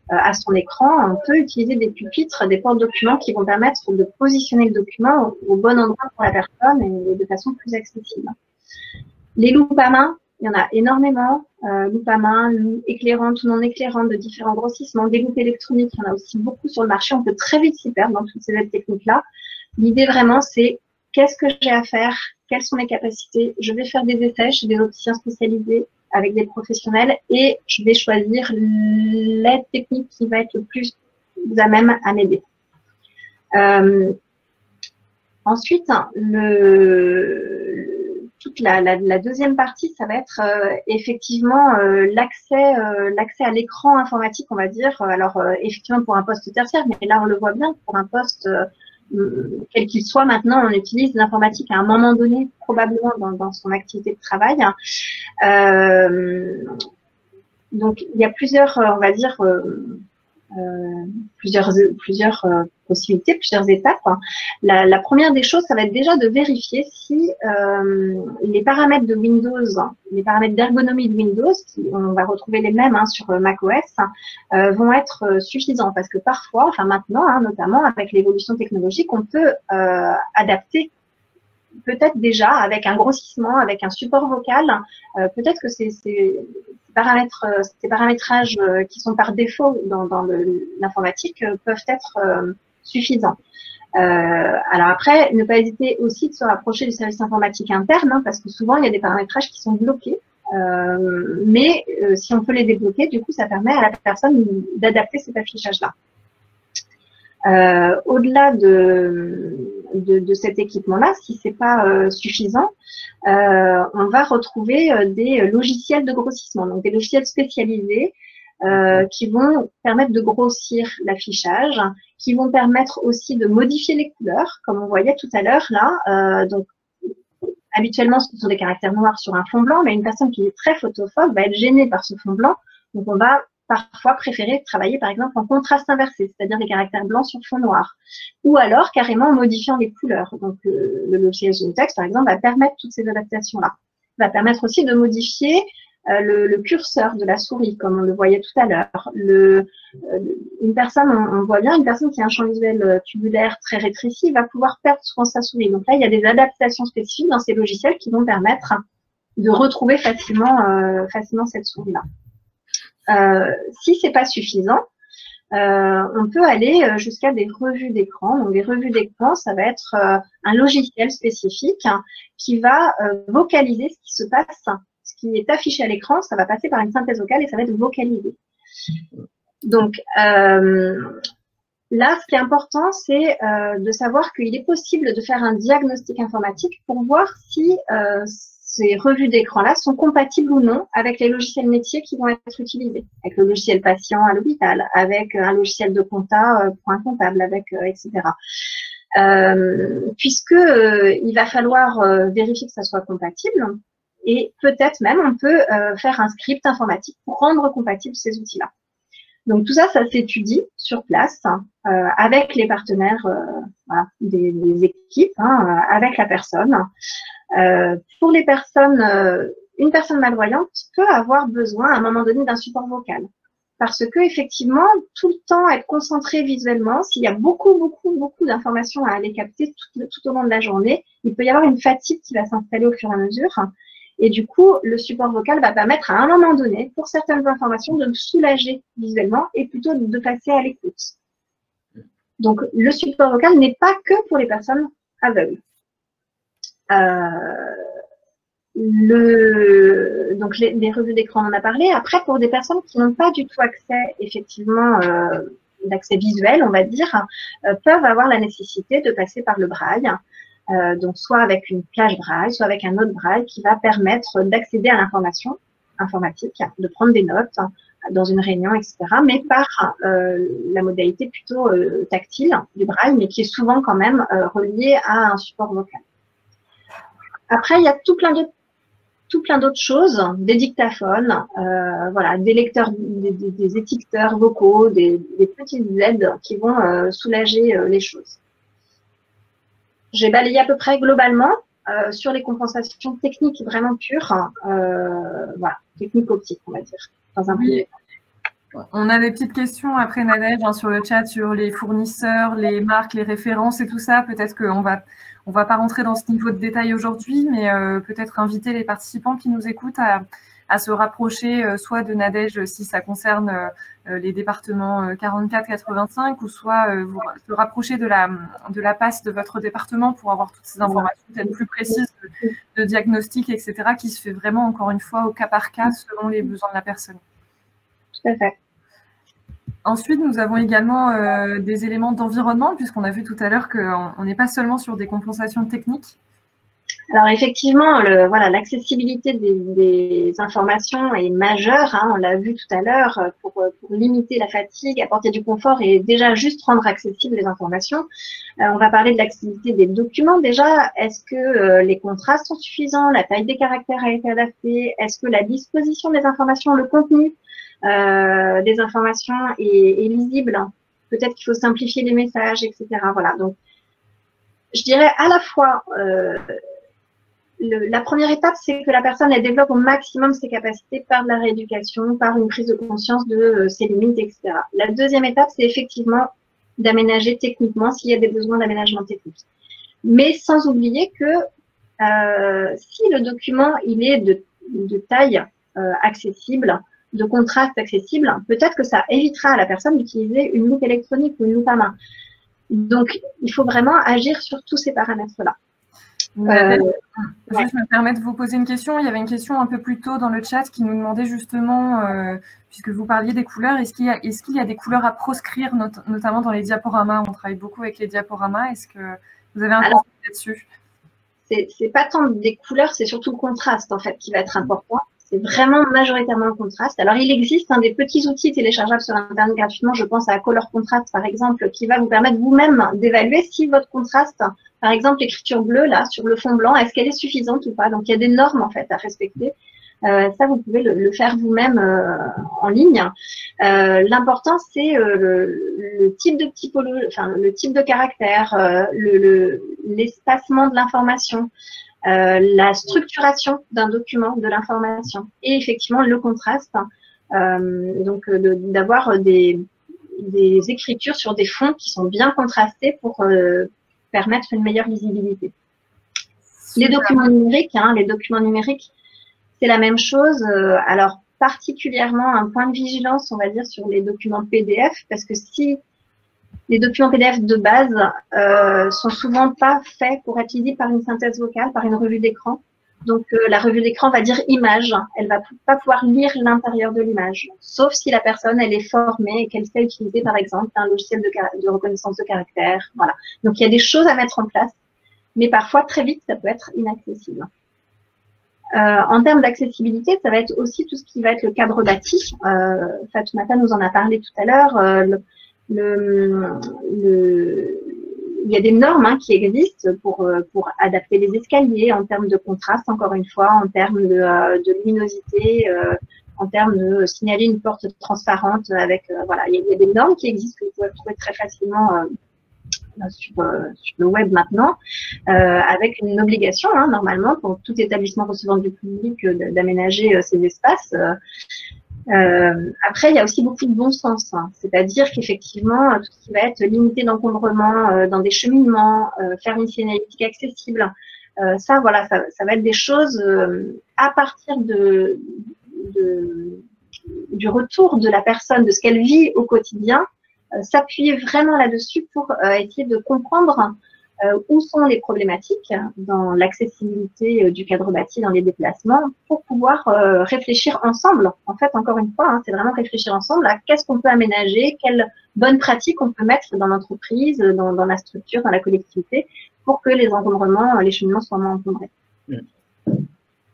à son écran. On peut utiliser des pupitres, des porte-documents qui vont permettre de positionner le document au bon endroit pour la personne et de façon plus accessible. Les loupes à main, il y en a énormément, loupe à main, loupe éclairante ou non éclairante, de différents grossissements, des loupes électroniques, il y en a aussi beaucoup sur le marché, on peut très vite s'y perdre dans toutes ces aides techniques-là. L'idée vraiment, c'est qu'est-ce que j'ai à faire, quelles sont mes capacités, je vais faire des essais chez des opticiens spécialisés avec des professionnels et je vais choisir l'aide technique qui va être le plus à même à m'aider. Ensuite, toute la deuxième partie, ça va être effectivement l'accès à l'écran informatique, on va dire. Alors, effectivement, pour un poste tertiaire, mais là, on le voit bien, pour un poste, quel qu'il soit maintenant, on utilise l'informatique à un moment donné, probablement dans son activité de travail. Donc, il y a plusieurs, on va dire, plusieurs possibilités, plusieurs étapes. La première des choses, ça va être déjà de vérifier si les paramètres de Windows, les paramètres d'ergonomie de Windows, on va retrouver les mêmes sur macOS, vont être suffisants. Parce que parfois, enfin maintenant, notamment avec l'évolution technologique, on peut adapter peut-être déjà avec un grossissement, avec un support vocal, peut-être que ces paramétrages qui sont par défaut dans l'informatique peuvent être suffisants. Alors après, ne pas hésiter aussi de se rapprocher du service informatique interne, parce que souvent, il y a des paramétrages qui sont bloqués. Mais si on peut les débloquer, du coup, ça permet à la personne d'adapter cet affichage-là. Au-delà de cet équipement-là, si c'est pas suffisant, on va retrouver des logiciels de grossissement, donc des logiciels spécialisés qui vont permettre de grossir l'affichage, qui vont permettre aussi de modifier les couleurs, comme on voyait tout à l'heure là. Donc, habituellement, ce sont des caractères noirs sur un fond blanc, mais une personne qui est très photophobe va être gênée par ce fond blanc, donc on va parfois préférer travailler par exemple en contraste inversé, c'est-à-dire des caractères blancs sur fond noir, ou alors carrément en modifiant les couleurs. Donc le logiciel ZoomText par exemple va permettre toutes ces adaptations-là. Va permettre aussi de modifier le curseur de la souris, comme on le voyait tout à l'heure. Une personne, on voit bien, une personne qui a un champ visuel tubulaire très rétréci va pouvoir perdre souvent sa souris. Donc là, il y a des adaptations spécifiques dans ces logiciels qui vont permettre de retrouver facilement cette souris-là. Si c'est pas suffisant, on peut aller jusqu'à des revues d'écran. Donc, des revues d'écran, ça va être un logiciel spécifique qui va vocaliser ce qui se passe, ce qui est affiché à l'écran, ça va passer par une synthèse vocale et ça va être vocalisé. Donc, là, ce qui est important, c'est de savoir qu'il est possible de faire un diagnostic informatique pour voir si ces revues d'écran-là sont compatibles ou non avec les logiciels métiers qui vont être utilisés, avec le logiciel patient à l'hôpital, avec un logiciel de compta pour un comptable, avec etc. Puisque il va falloir vérifier que ça soit compatible et peut-être même on peut faire un script informatique pour rendre compatibles ces outils-là. Donc tout ça, ça s'étudie sur place avec les partenaires voilà, des équipes, avec la personne. Pour les personnes, une personne malvoyante peut avoir besoin à un moment donné d'un support vocal. Parce que effectivement, tout le temps être concentré visuellement, s'il y a beaucoup d'informations à aller capter tout au long de la journée, il peut y avoir une fatigue qui va s'installer au fur et à mesure. Et du coup, le support vocal va permettre à un moment donné, pour certaines informations, de soulager visuellement et plutôt de passer à l'écoute. Donc, le support vocal n'est pas que pour les personnes aveugles. Donc les revues d'écran, on en a parlé. Après, pour des personnes qui n'ont pas du tout accès, effectivement, d'accès visuel, on va dire, peuvent avoir la nécessité de passer par le braille. Donc, soit avec une plage braille, soit avec un autre braille qui va permettre d'accéder à l'information informatique, de prendre des notes dans une réunion, etc. Mais par la modalité plutôt tactile du braille, mais qui est souvent quand même reliée à un support vocal. Après, il y a tout plein d'autres choses, des dictaphones, voilà, des lecteurs, des étiqueteurs vocaux, des petites aides qui vont soulager les choses. J'ai balayé à peu près globalement sur les compensations techniques vraiment pures, voilà, techniques optiques, on va dire, dans un premier temps. On a des petites questions après, Nadège, sur le chat, sur les fournisseurs, les marques, les références et tout ça. Peut-être qu'on va pas rentrer dans ce niveau de détail aujourd'hui, mais peut-être inviter les participants qui nous écoutent à se rapprocher soit de Nadège si ça concerne les départements 44-85 ou soit se rapprocher de la PAS de votre département pour avoir toutes ces informations peut-être plus précises de diagnostic, etc., qui se fait vraiment, encore une fois, au cas par cas selon les besoins de la personne. Tout à fait. Ensuite, nous avons également des éléments d'environnement, puisqu'on a vu tout à l'heure qu'on n'est pas seulement sur des compensations techniques. Alors effectivement, voilà, l'accessibilité des informations est majeure, on l'a vu tout à l'heure, pour limiter la fatigue, apporter du confort et déjà juste rendre accessibles les informations. On va parler de l'accessibilité des documents déjà. Est-ce que les contrastes sont suffisants? La taille des caractères a été adaptée? Est-ce que la disposition des informations, le contenu des informations est lisible? Peut-être qu'il faut simplifier les messages, etc. Voilà. Donc, je dirais à la fois la première étape, c'est que la personne elle développe au maximum ses capacités par de la rééducation, par une prise de conscience de ses limites, etc. La deuxième étape, c'est effectivement d'aménager techniquement s'il y a des besoins d'aménagement technique. Mais sans oublier que si le document il est de taille accessible, de contraste accessible, peut-être que ça évitera à la personne d'utiliser une loupe électronique ou une loupe à main. Donc, il faut vraiment agir sur tous ces paramètres-là. Je me permets de vous poser une question. Il y avait une question un peu plus tôt dans le chat qui nous demandait justement, puisque vous parliez des couleurs, est-ce qu'il y a des couleurs à proscrire, notamment dans les diaporamas? On travaille beaucoup avec les diaporamas. Est-ce que vous avez un conseil là-dessus? C'est pas tant des couleurs, c'est surtout le contraste en fait qui va être important. C'est vraiment majoritairement le contraste. Alors, il existe des petits outils téléchargeables sur Internet gratuitement. Je pense à Color Contrast, par exemple, qui va vous permettre vous-même d'évaluer si votre contraste, par exemple, l'écriture bleue, là, sur le fond blanc, est-ce qu'elle est suffisante ou pas? Donc, il y a des normes, en fait, à respecter. Ça, vous pouvez le faire vous-même en ligne. L'important, c'est le type de typologie, enfin, le type de caractère, l'espacement de l'information. la structuration d'un document, de l'information, et effectivement le contraste, donc d'avoir des écritures sur des fonds qui sont bien contrastés pour permettre une meilleure visibilité. Les documents numériques, c'est la même chose. Alors, particulièrement un point de vigilance, on va dire, sur les documents PDF, parce que si les documents PDF de base sont souvent pas faits pour être lisibles par une synthèse vocale, par une revue d'écran. Donc, la revue d'écran va dire image. Elle va pas pouvoir lire l'intérieur de l'image, sauf si la personne, elle est formée et qu'elle sait utiliser, par exemple, un logiciel de reconnaissance de caractère. Voilà. Donc, il y a des choses à mettre en place, mais parfois, très vite, ça peut être inaccessible. En termes d'accessibilité, ça va être aussi tout ce qui va être le cadre bâti. Fatoumata nous en a parlé tout à l'heure. Il y a des normes qui existent pour adapter les escaliers en termes de contraste, encore une fois, en termes de luminosité, en termes de signaler une porte transparente avec, voilà, il y a des normes qui existent que vous pouvez trouver très facilement sur le web maintenant, avec une obligation, normalement, pour tout établissement recevant du public d'aménager ces espaces. Après, il y a aussi beaucoup de bon sens, c'est-à-dire qu'effectivement, tout ce qui va être limité d'encombrement dans des cheminements, faire une signalétique accessible, ça, voilà, ça va être des choses à partir du retour de la personne, de ce qu'elle vit au quotidien, s'appuyer vraiment là-dessus pour essayer de comprendre où sont les problématiques dans l'accessibilité du cadre bâti, dans les déplacements, pour pouvoir réfléchir ensemble. En fait, encore une fois, c'est vraiment réfléchir ensemble à qu'est-ce qu'on peut aménager, quelles bonnes pratiques on peut mettre dans l'entreprise, dans la structure, dans la collectivité, pour que les encombrements, les cheminements soient moins encombrés.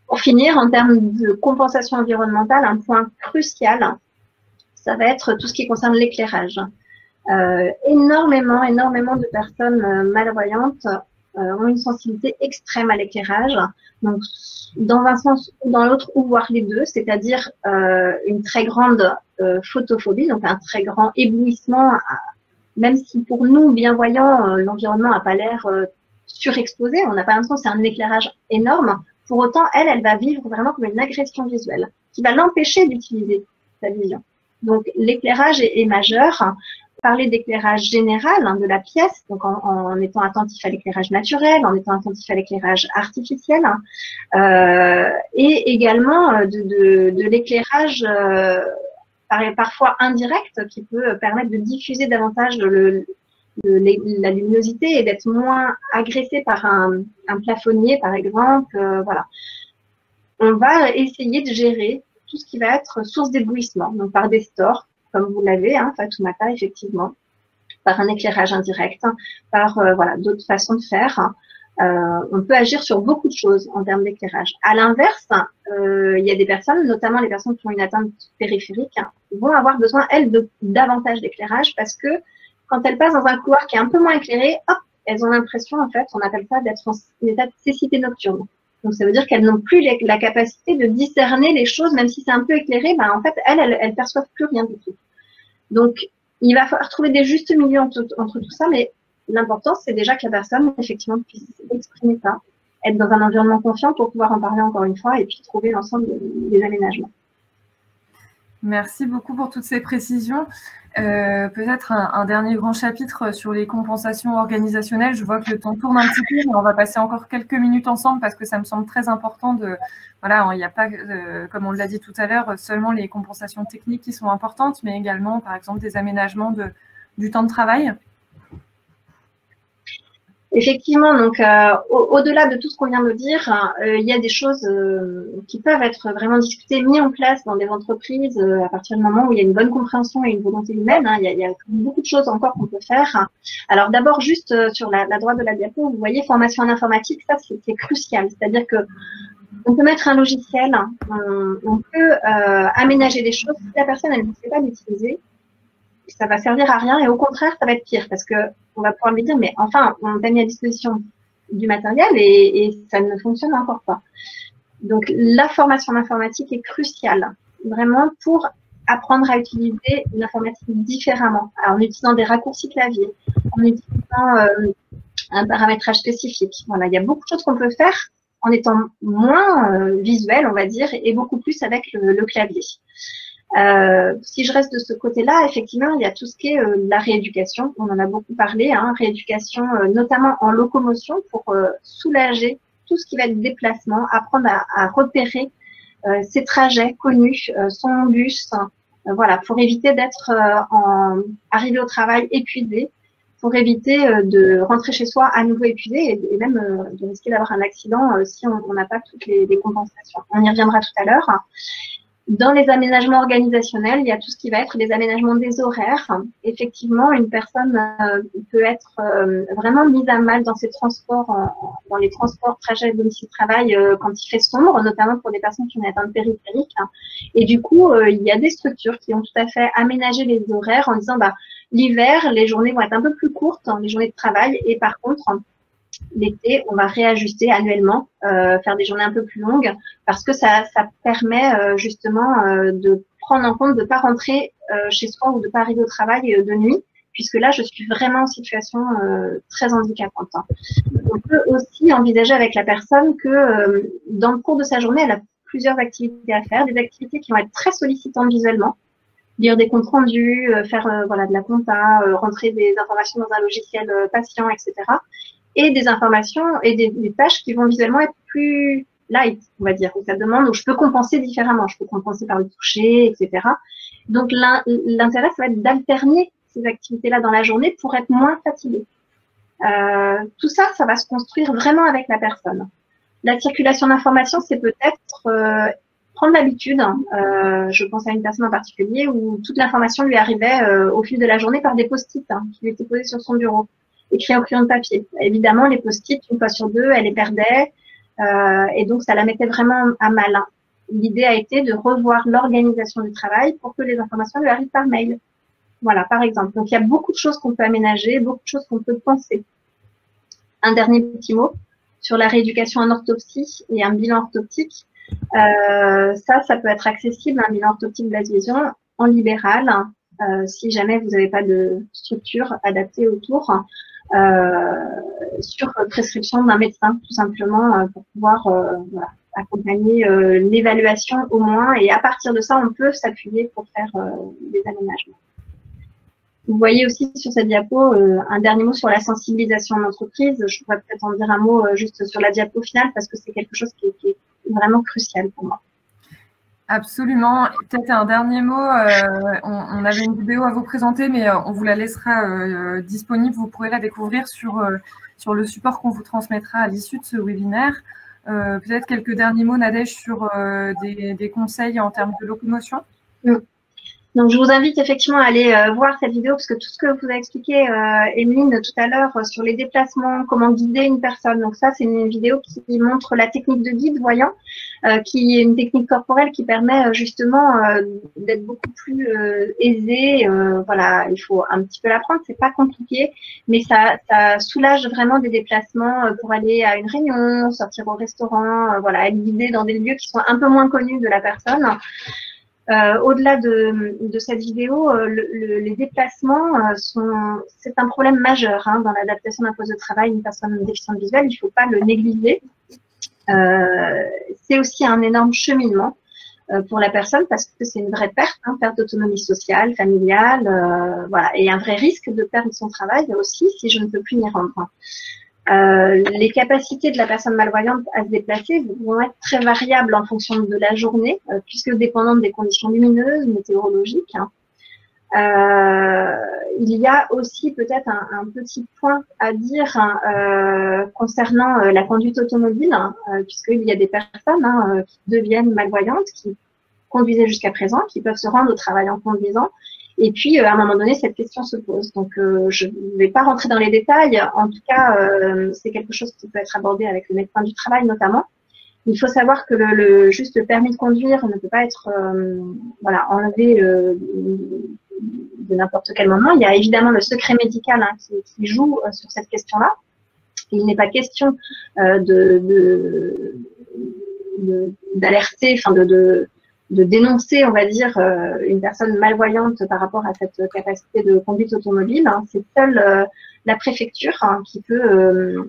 Pour finir, en termes de compensation environnementale, un point crucial, ça va être tout ce qui concerne l'éclairage. Énormément de personnes malvoyantes ont une sensibilité extrême à l'éclairage, donc dans un sens ou dans l'autre, ou voire les deux, c'est-à-dire une très grande photophobie, donc un très grand éblouissement, même si pour nous, bien voyants, l'environnement n'a pas l'air surexposé, on n'a pas l'impression que c'est un éclairage énorme, pour autant, elle va vivre vraiment comme une agression visuelle, qui va l'empêcher d'utiliser sa vision. Donc l'éclairage est majeur. Parler d'éclairage général de la pièce, donc en étant attentif à l'éclairage naturel, en étant attentif à l'éclairage artificiel, et également de l'éclairage parfois indirect qui peut permettre de diffuser davantage la luminosité et d'être moins agressé par un plafonnier, par exemple. Voilà. On va essayer de gérer tout ce qui va être source d'éblouissement, donc par des stores, comme vous l'avez, Fatoumata, effectivement, par un éclairage indirect, par voilà, d'autres façons de faire. On peut agir sur beaucoup de choses en termes d'éclairage. À l'inverse, il y a des personnes, notamment les personnes qui ont une atteinte périphérique, vont avoir besoin, elles, de davantage d'éclairage parce que quand elles passent dans un couloir qui est un peu moins éclairé, hop, elles ont l'impression, en fait, on appelle ça d'être en état de cécité nocturne. Donc, ça veut dire qu'elles n'ont plus la capacité de discerner les choses, même si c'est un peu éclairé, en fait, elles perçoivent plus rien du tout. Donc, il va falloir trouver des justes milieux entre tout ça, mais l'important, c'est déjà que la personne, effectivement, puisse exprimer ça, être dans un environnement confiant pour pouvoir en parler encore une fois et puis trouver l'ensemble des aménagements. Merci beaucoup pour toutes ces précisions. Peut-être un dernier grand chapitre sur les compensations organisationnelles. Je vois que le temps tourne un petit peu, mais on va passer encore quelques minutes ensemble parce que ça me semble très important de… Voilà, il n'y a pas, comme on l'a dit tout à l'heure, seulement les compensations techniques qui sont importantes, mais également, par exemple, des aménagements du temps de travail. Effectivement, donc au-delà de tout ce qu'on vient de dire, il y a des choses qui peuvent être vraiment discutées, mises en place dans des entreprises à partir du moment où il y a une bonne compréhension et une volonté humaine. Il y a beaucoup de choses encore qu'on peut faire. Alors d'abord, juste sur la droite de la diapo, vous voyez formation en informatique, ça c'est crucial. C'est-à-dire que on peut mettre un logiciel, on peut aménager des choses. Si la personne elle ne sait pas l'utiliser, ça va servir à rien et au contraire, ça va être pire parce que on va pouvoir lui dire, mais enfin, on t'a mis à disposition du matériel et ça ne fonctionne encore pas. Donc, la formation en informatique est cruciale, vraiment pour apprendre à utiliser l'informatique différemment, en utilisant des raccourcis clavier, en utilisant un paramétrage spécifique. Voilà, il y a beaucoup de choses qu'on peut faire en étant moins visuel, on va dire, et beaucoup plus avec le clavier. Si je reste de ce côté-là, effectivement, il y a tout ce qui est la rééducation. On en a beaucoup parlé, hein, rééducation notamment en locomotion pour soulager tout ce qui va être déplacement, apprendre à repérer ses trajets connus, son bus, voilà, pour éviter d'être arrivé au travail épuisé, pour éviter de rentrer chez soi à nouveau épuisé et même de risquer d'avoir un accident si on n'a pas toutes les compensations. On y reviendra tout à l'heure. Dans les aménagements organisationnels, il y a tout ce qui va être les aménagements des horaires. Effectivement, une personne peut être vraiment mise à mal dans ses transports, dans les transports trajets domicile-travail quand il fait sombre, notamment pour des personnes qui ont une atteinte périphérique. Et du coup, il y a des structures qui ont tout à fait aménagé les horaires en disant l'hiver, les journées vont être un peu plus courtes, les journées de travail, et par contre, l'été, on va réajuster annuellement, faire des journées un peu plus longues, parce que ça permet justement de prendre en compte de ne pas rentrer chez soi ou de ne pas arriver au travail de nuit, puisque là, je suis vraiment en situation très handicapante. On peut aussi envisager avec la personne que dans le cours de sa journée, elle a plusieurs activités à faire, des activités qui vont être très sollicitantes visuellement, lire des comptes rendus, faire voilà, de la compta, rentrer des informations dans un logiciel patient, etc. Et des informations et des tâches qui vont visuellement être plus light, on va dire, où ça demande, où je peux compenser différemment, je peux compenser par le toucher, etc. Donc l'intérêt, ça va être d'alterner ces activités-là dans la journée pour être moins fatigué. Tout ça, ça va se construire vraiment avec la personne. La circulation d'informations, c'est peut-être prendre l'habitude, je pense à une personne en particulier, où toute l'information lui arrivait au fil de la journée par des post-it qui lui étaient posés sur son bureau, écrits au crayon de papier. Évidemment, les post-it, une fois sur deux, elle les perdait, et donc ça la mettait vraiment à mal. L'idée a été de revoir l'organisation du travail pour que les informations lui arrivent par mail. Voilà, par exemple. Donc, il y a beaucoup de choses qu'on peut aménager, beaucoup de choses qu'on peut penser. Un dernier petit mot sur la rééducation en orthoptie et un bilan orthoptique. Ça peut être accessible, un bilan orthoptique de la vision en libéral, si jamais vous n'avez pas de structure adaptée autour, sur prescription d'un médecin, tout simplement, pour pouvoir voilà, accompagner l'évaluation au moins. Et à partir de ça, on peut s'appuyer pour faire des aménagements. Vous voyez aussi sur cette diapo un dernier mot sur la sensibilisation en entreprise. Je pourrais peut-être en dire un mot juste sur la diapo finale parce que c'est quelque chose qui est vraiment crucial pour moi. Absolument. Peut-être un dernier mot. On avait une vidéo à vous présenter, mais on vous la laissera disponible. Vous pourrez la découvrir sur le support qu'on vous transmettra à l'issue de ce webinaire. Peut-être quelques derniers mots, Nadège, sur des conseils en termes de locomotion. Donc, je vous invite effectivement à aller voir cette vidéo parce que tout ce que vous a expliqué Emeline tout à l'heure sur les déplacements, comment guider une personne. Donc ça, c'est une vidéo qui montre la technique de guide voyant, qui est une technique corporelle qui permet justement d'être beaucoup plus aisée. Voilà, il faut un petit peu l'apprendre, c'est pas compliqué, mais ça soulage vraiment des déplacements pour aller à une réunion, sortir au restaurant, voilà, être guidé dans des lieux qui sont un peu moins connus de la personne. Au-delà de cette vidéo, les déplacements c'est un problème majeur dans l'adaptation d'un poste de travail d'une personne déficiente visuelle. Il ne faut pas le négliger. C'est aussi un énorme cheminement pour la personne parce que c'est une vraie perte, perte d'autonomie sociale, familiale, voilà, et un vrai risque de perdre son travail aussi si je ne peux plus m'y rendre. Les capacités de la personne malvoyante à se déplacer vont être très variables en fonction de la journée, puisque dépendantes des conditions lumineuses, météorologiques. Il y a aussi peut-être un petit point à dire concernant la conduite automobile, puisqu'il y a des personnes qui deviennent malvoyantes, qui conduisaient jusqu'à présent, qui peuvent se rendre au travail en conduisant. Et puis, à un moment donné, cette question se pose. Donc, je ne vais pas rentrer dans les détails. En tout cas, c'est quelque chose qui peut être abordé avec le médecin du travail notamment. Il faut savoir que le juste permis de conduire ne peut pas être voilà, enlevé de n'importe quel moment. Il y a évidemment le secret médical qui joue sur cette question-là. Il n'est pas question d'alerter, enfin de dénoncer, on va dire, une personne malvoyante par rapport à cette capacité de conduite automobile. C'est seule la préfecture qui peut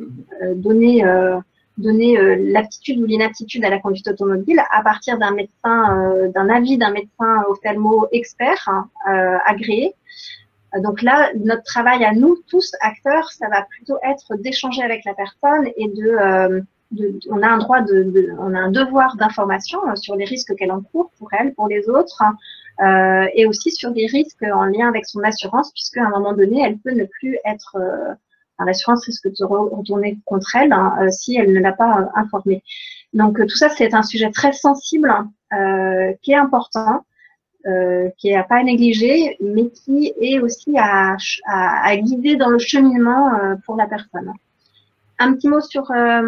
donner donner l'aptitude ou l'inaptitude à la conduite automobile à partir d'un médecin, d'un avis d'un médecin ophtalmo expert agréé. Donc là, notre travail à nous, tous acteurs, ça va plutôt être d'échanger avec la personne et on a un droit on a un devoir d'information sur les risques qu'elle encourt pour elle, pour les autres, et aussi sur des risques en lien avec son assurance, puisqu'à un moment donné, elle peut ne plus être, l'assurance risque de se retourner contre elle si elle ne l'a pas informée. Donc tout ça, c'est un sujet très sensible qui est important. Qui est à pas négliger, mais qui est aussi à guider dans le cheminement pour la personne. Un petit mot sur la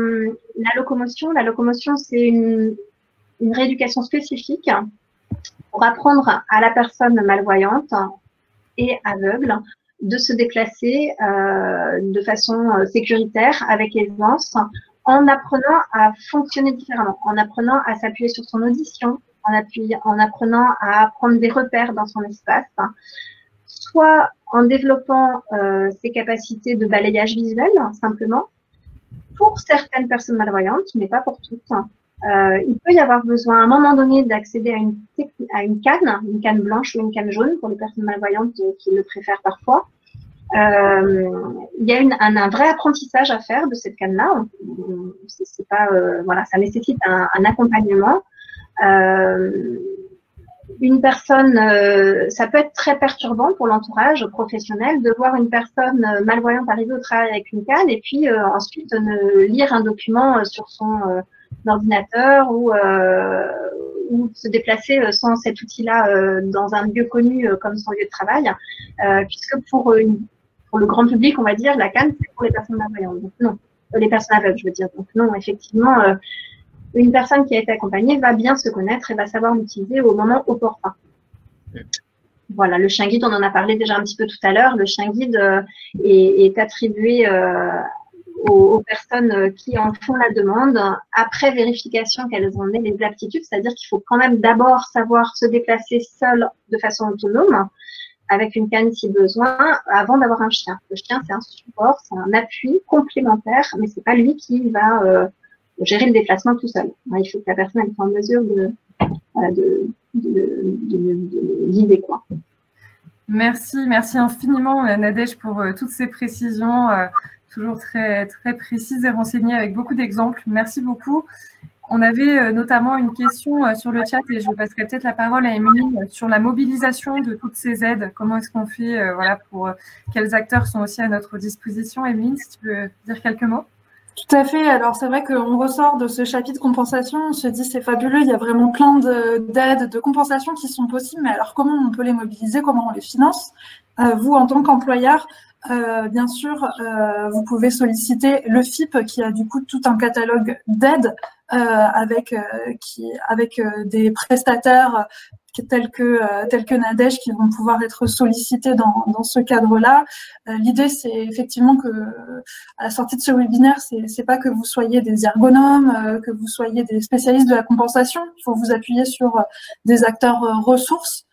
locomotion. La locomotion, c'est une rééducation spécifique pour apprendre à la personne malvoyante et aveugle de se déplacer de façon sécuritaire, avec aisance, en apprenant à fonctionner différemment, en apprenant à s'appuyer sur son audition, en apprenant à prendre des repères dans son espace, soit en développant ses capacités de balayage visuel, simplement, pour certaines personnes malvoyantes, mais pas pour toutes. Il peut y avoir besoin à un moment donné d'accéder à une canne blanche ou une canne jaune pour les personnes malvoyantes qui le préfèrent parfois. Il y a un vrai apprentissage à faire de cette canne-là. C'est pas, voilà, ça nécessite un accompagnement. Une personne, ça peut être très perturbant pour l'entourage professionnel de voir une personne malvoyante arriver au travail avec une canne et puis ensuite lire un document sur son ordinateur ou se déplacer sans cet outil-là dans un lieu connu comme son lieu de travail, puisque pour le grand public, on va dire, la canne, c'est pour les personnes malvoyantes. Donc non, les personnes aveugles, je veux dire. Donc non, effectivement, une personne qui a été accompagnée va bien se connaître et va savoir l'utiliser au moment opportun. Voilà, le chien guide, on en a parlé déjà un petit peu tout à l'heure. Le chien guide est attribué aux personnes qui en font la demande après vérification qu'elles en aient les aptitudes, c'est-à-dire qu'il faut quand même d'abord savoir se déplacer seul de façon autonome, avec une canne si besoin, avant d'avoir un chien. Le chien, c'est un support, c'est un appui complémentaire, mais c'est pas lui qui va gérer le déplacement tout seul. Il faut que la personne soit en mesure de guider, quoi. Merci infiniment Nadège pour toutes ces précisions, toujours très, très précises et renseignées avec beaucoup d'exemples. Merci beaucoup. On avait notamment une question sur le chat et je passerai peut-être la parole à Emeline sur la mobilisation de toutes ces aides. Comment est-ce qu'on fait, voilà, pour quels acteurs sont aussi à notre disposition. Emeline, si tu peux dire quelques mots. Tout à fait. Alors, c'est vrai qu'on ressort de ce chapitre compensation, on se dit c'est fabuleux, il y a vraiment plein d'aides, de compensations qui sont possibles, mais alors comment on peut les mobiliser, comment on les finance? Vous, en tant qu'employeur, bien sûr, vous pouvez solliciter le FIP qui a du coup tout un catalogue d'aides avec des prestataires tels que Nadège qui vont pouvoir être sollicités dans ce cadre-là. L'idée, c'est effectivement que à la sortie de ce webinaire, c'est pas que vous soyez des ergonomes, que vous soyez des spécialistes de la compensation. Il faut vous appuyer sur des acteurs ressources.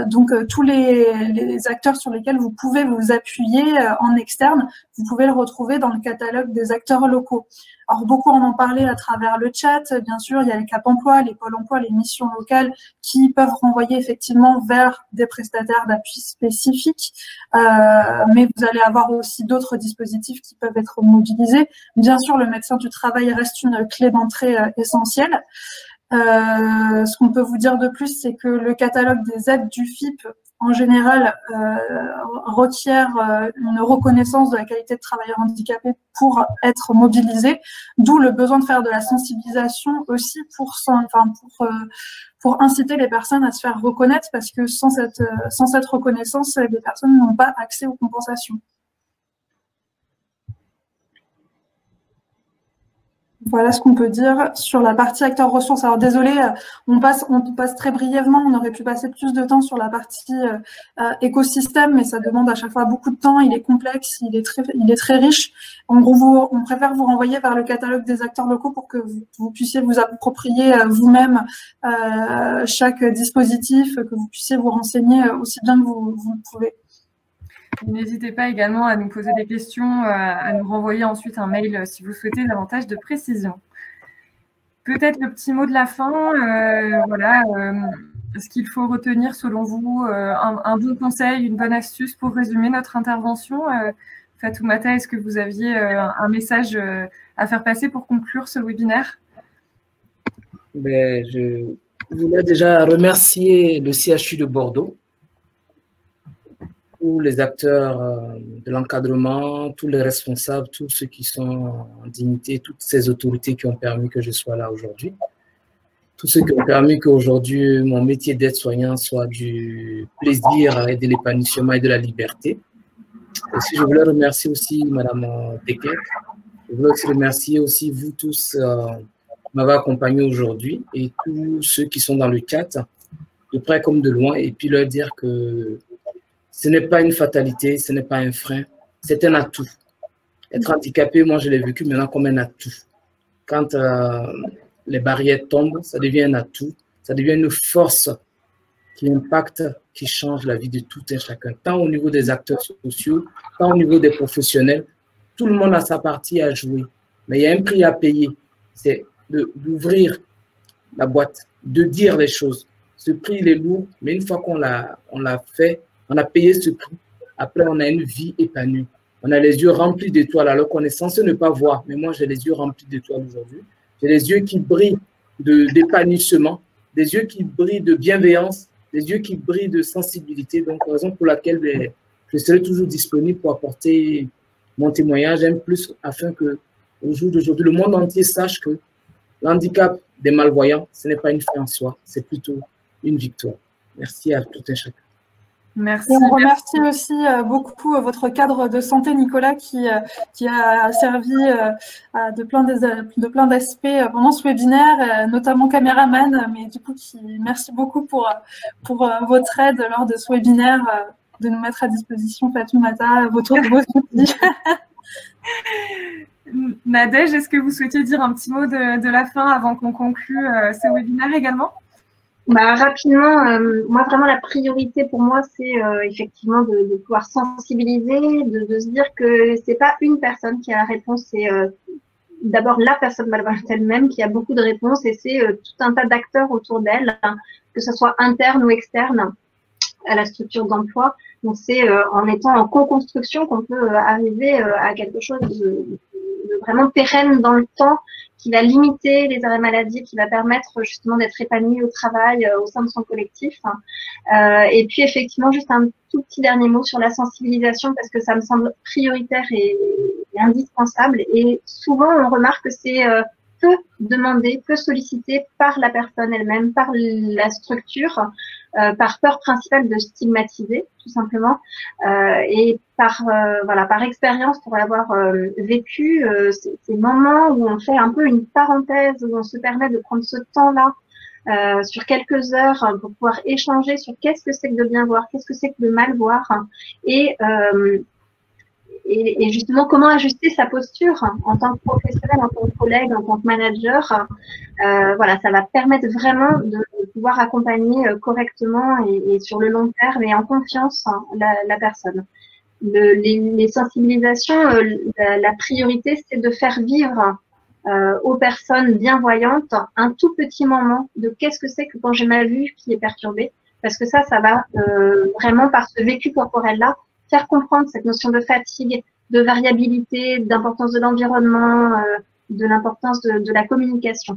Donc tous les acteurs sur lesquels vous pouvez vous appuyer en externe, vous pouvez le retrouver dans le catalogue des acteurs locaux. Alors beaucoup en ont parlé à travers le chat, bien sûr, il y a les Cap Emploi, les Pôle Emploi, les missions locales qui peuvent renvoyer effectivement vers des prestataires d'appui spécifiques, mais vous allez avoir aussi d'autres dispositifs qui peuvent être mobilisés. Bien sûr, le médecin du travail reste une clé d'entrée essentielle. Ce qu'on peut vous dire de plus, c'est que le catalogue des aides du FIP, en général, requiert une reconnaissance de la qualité de travailleur handicapé pour être mobilisé, d'où le besoin de faire de la sensibilisation aussi pour inciter les personnes à se faire reconnaître, parce que sans cette reconnaissance, les personnes n'ont pas accès aux compensations. Voilà ce qu'on peut dire sur la partie acteurs ressources. Alors désolé, on passe très brièvement, on aurait pu passer plus de temps sur la partie écosystème, mais ça demande à chaque fois beaucoup de temps, il est complexe, il est très riche. En gros, on préfère vous renvoyer vers le catalogue des acteurs locaux pour que vous puissiez vous approprier vous-même chaque dispositif, que vous puissiez vous renseigner aussi bien que vous le pouvez. N'hésitez pas également à nous poser des questions, à nous renvoyer ensuite un mail si vous souhaitez davantage de précision. Peut-être le petit mot de la fin, voilà, ce qu'il faut retenir selon vous, un bon conseil, une bonne astuce pour résumer notre intervention. Fatoumata, est-ce que vous aviez un message à faire passer pour conclure ce webinaire? Je voulais déjà remercier le CHU de Bordeaux, tous les acteurs de l'encadrement, tous les responsables, tous ceux qui sont en dignité, toutes ces autorités qui ont permis que je sois là aujourd'hui, tous ceux qui ont permis qu'aujourd'hui mon métier d'aide-soignant soit du plaisir et de l'épanouissement et de la liberté. Aussi, je voulais remercier aussi Madame Tekek. Je voulais aussi remercier aussi vous tous qui m'avez accompagné aujourd'hui et tous ceux qui sont dans le chat, de près comme de loin, et puis leur dire que ce n'est pas une fatalité, ce n'est pas un frein, c'est un atout. Être handicapé, moi je l'ai vécu maintenant comme un atout. Quand les barrières tombent, ça devient un atout, ça devient une force qui impacte, qui change la vie de tout un chacun, tant au niveau des acteurs sociaux, tant au niveau des professionnels. Tout le monde a sa partie à jouer, mais il y a un prix à payer, c'est d'ouvrir la boîte, de dire les choses. Ce prix, il est lourd, mais une fois qu'on l'a fait, on a payé ce prix. Après, on a une vie épanouie. On a les yeux remplis d'étoiles alors qu'on est censé ne pas voir. Mais moi, j'ai les yeux remplis d'étoiles aujourd'hui. J'ai les yeux qui brillent d'épanouissement, des yeux qui brillent de bienveillance, des yeux qui brillent de sensibilité. Donc, raison pour laquelle je serai toujours disponible pour apporter mon témoignage, un plus, afin que au jour d'aujourd'hui, le monde entier sache que l'handicap des malvoyants, ce n'est pas une fin en soi, c'est plutôt une victoire. Merci à tout un chacun. Merci. Et on remercie aussi beaucoup votre cadre de santé, Nicolas, qui a servi de plein d'aspects pendant ce webinaire, notamment caméraman, mais du coup, merci beaucoup pour votre aide lors de ce webinaire, de nous mettre à disposition, Fatoumata, votre outil. Nadège, est-ce que vous souhaitiez dire un petit mot de la fin avant qu'on conclue ce webinaire également? Rapidement, moi vraiment la priorité pour moi c'est effectivement de pouvoir sensibiliser, de se dire que c'est pas une personne qui a la réponse, c'est d'abord la personne malvoyante elle-même qui a beaucoup de réponses et c'est tout un tas d'acteurs autour d'elle, hein, que ce soit interne ou externe à la structure d'emploi. Donc c'est en étant en co-construction qu'on peut arriver à quelque chose de vraiment pérenne dans le temps, qui va limiter les arrêts maladie, qui va permettre justement d'être épanoui au travail, au sein de son collectif. Et puis effectivement, juste un tout petit dernier mot sur la sensibilisation, parce que ça me semble prioritaire et indispensable. Et souvent, on remarque que c'est peu demandé, peu sollicité par la personne elle-même, par la structure, par peur principale de stigmatiser, tout simplement, et par expérience, pour l'avoir vécu, ces moments où on fait un peu une parenthèse, où on se permet de prendre ce temps-là sur quelques heures pour pouvoir échanger sur qu'est-ce que c'est que de bien voir, qu'est-ce que c'est que de mal voir, et justement, comment ajuster sa posture en tant que professionnel, en tant que collègue, en tant que manager. Voilà, ça va permettre vraiment de pouvoir accompagner correctement et sur le long terme et en confiance la personne. Les sensibilisations, la priorité, c'est de faire vivre aux personnes bienvoyantes un tout petit moment de qu'est-ce que c'est que quand j'ai ma vue qui est perturbée, parce que ça va vraiment par ce vécu corporel-là faire comprendre cette notion de fatigue, de variabilité, d'importance de l'environnement, de l'importance de la communication.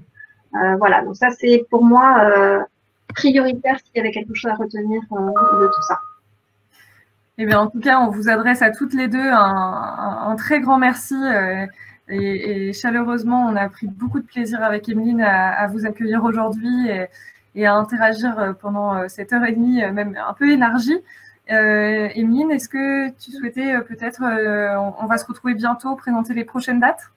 Voilà, donc ça c'est pour moi prioritaire s'il y avait quelque chose à retenir de tout ça. Eh bien, en tout cas, on vous adresse à toutes les deux un très grand merci et chaleureusement, on a pris beaucoup de plaisir avec Emeline à vous accueillir aujourd'hui et à interagir pendant cette heure et demie, même un peu élargie. Emeline, est-ce que tu souhaitais peut-être, on va se retrouver bientôt, présenter les prochaines dates?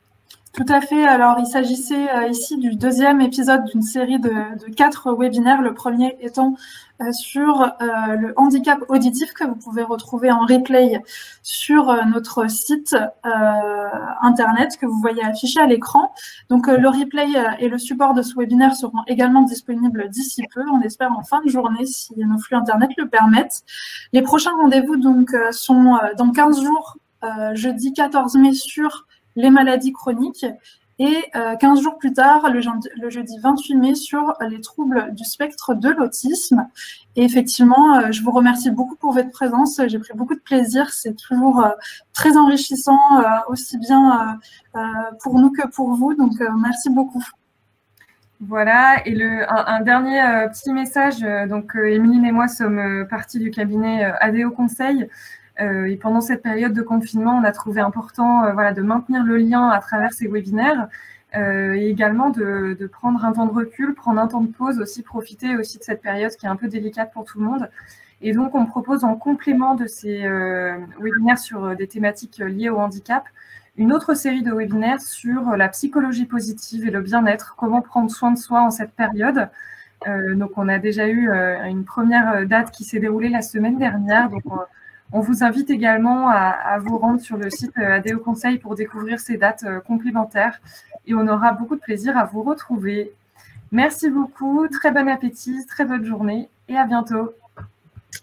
Tout à fait. Alors, il s'agissait ici du deuxième épisode d'une série de 4 webinaires, le premier étant sur le handicap auditif que vous pouvez retrouver en replay sur notre site internet que vous voyez affiché à l'écran. Donc, le replay et le support de ce webinaire seront également disponibles d'ici peu, on espère en fin de journée si nos flux internet le permettent. Les prochains rendez-vous donc sont dans 15 jours, jeudi 14 mai sur les maladies chroniques et 15 jours plus tard, le jeudi 28 mai, sur les troubles du spectre de l'autisme. Et effectivement, je vous remercie beaucoup pour votre présence. J'ai pris beaucoup de plaisir. C'est toujours très enrichissant, aussi bien pour nous que pour vous. Donc, merci beaucoup. Voilà, et un dernier petit message. Donc, Émilie et moi sommes partis du cabinet ADO Conseil. Et pendant cette période de confinement, on a trouvé important voilà, de maintenir le lien à travers ces webinaires et également de prendre un temps de recul, prendre un temps de pause, aussi profiter aussi de cette période qui est un peu délicate pour tout le monde. Et donc, on propose en complément de ces webinaires sur des thématiques liées au handicap, une autre série de webinaires sur la psychologie positive et le bien-être, comment prendre soin de soi en cette période. Donc, on a déjà eu une première date qui s'est déroulée la semaine dernière. Donc, on vous invite également à vous rendre sur le site ADO Conseil pour découvrir ces dates complémentaires et on aura beaucoup de plaisir à vous retrouver. Merci beaucoup, très bon appétit, très bonne journée et à bientôt.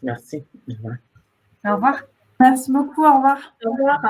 Merci. Au revoir. Au revoir. Merci beaucoup, au revoir. Au revoir.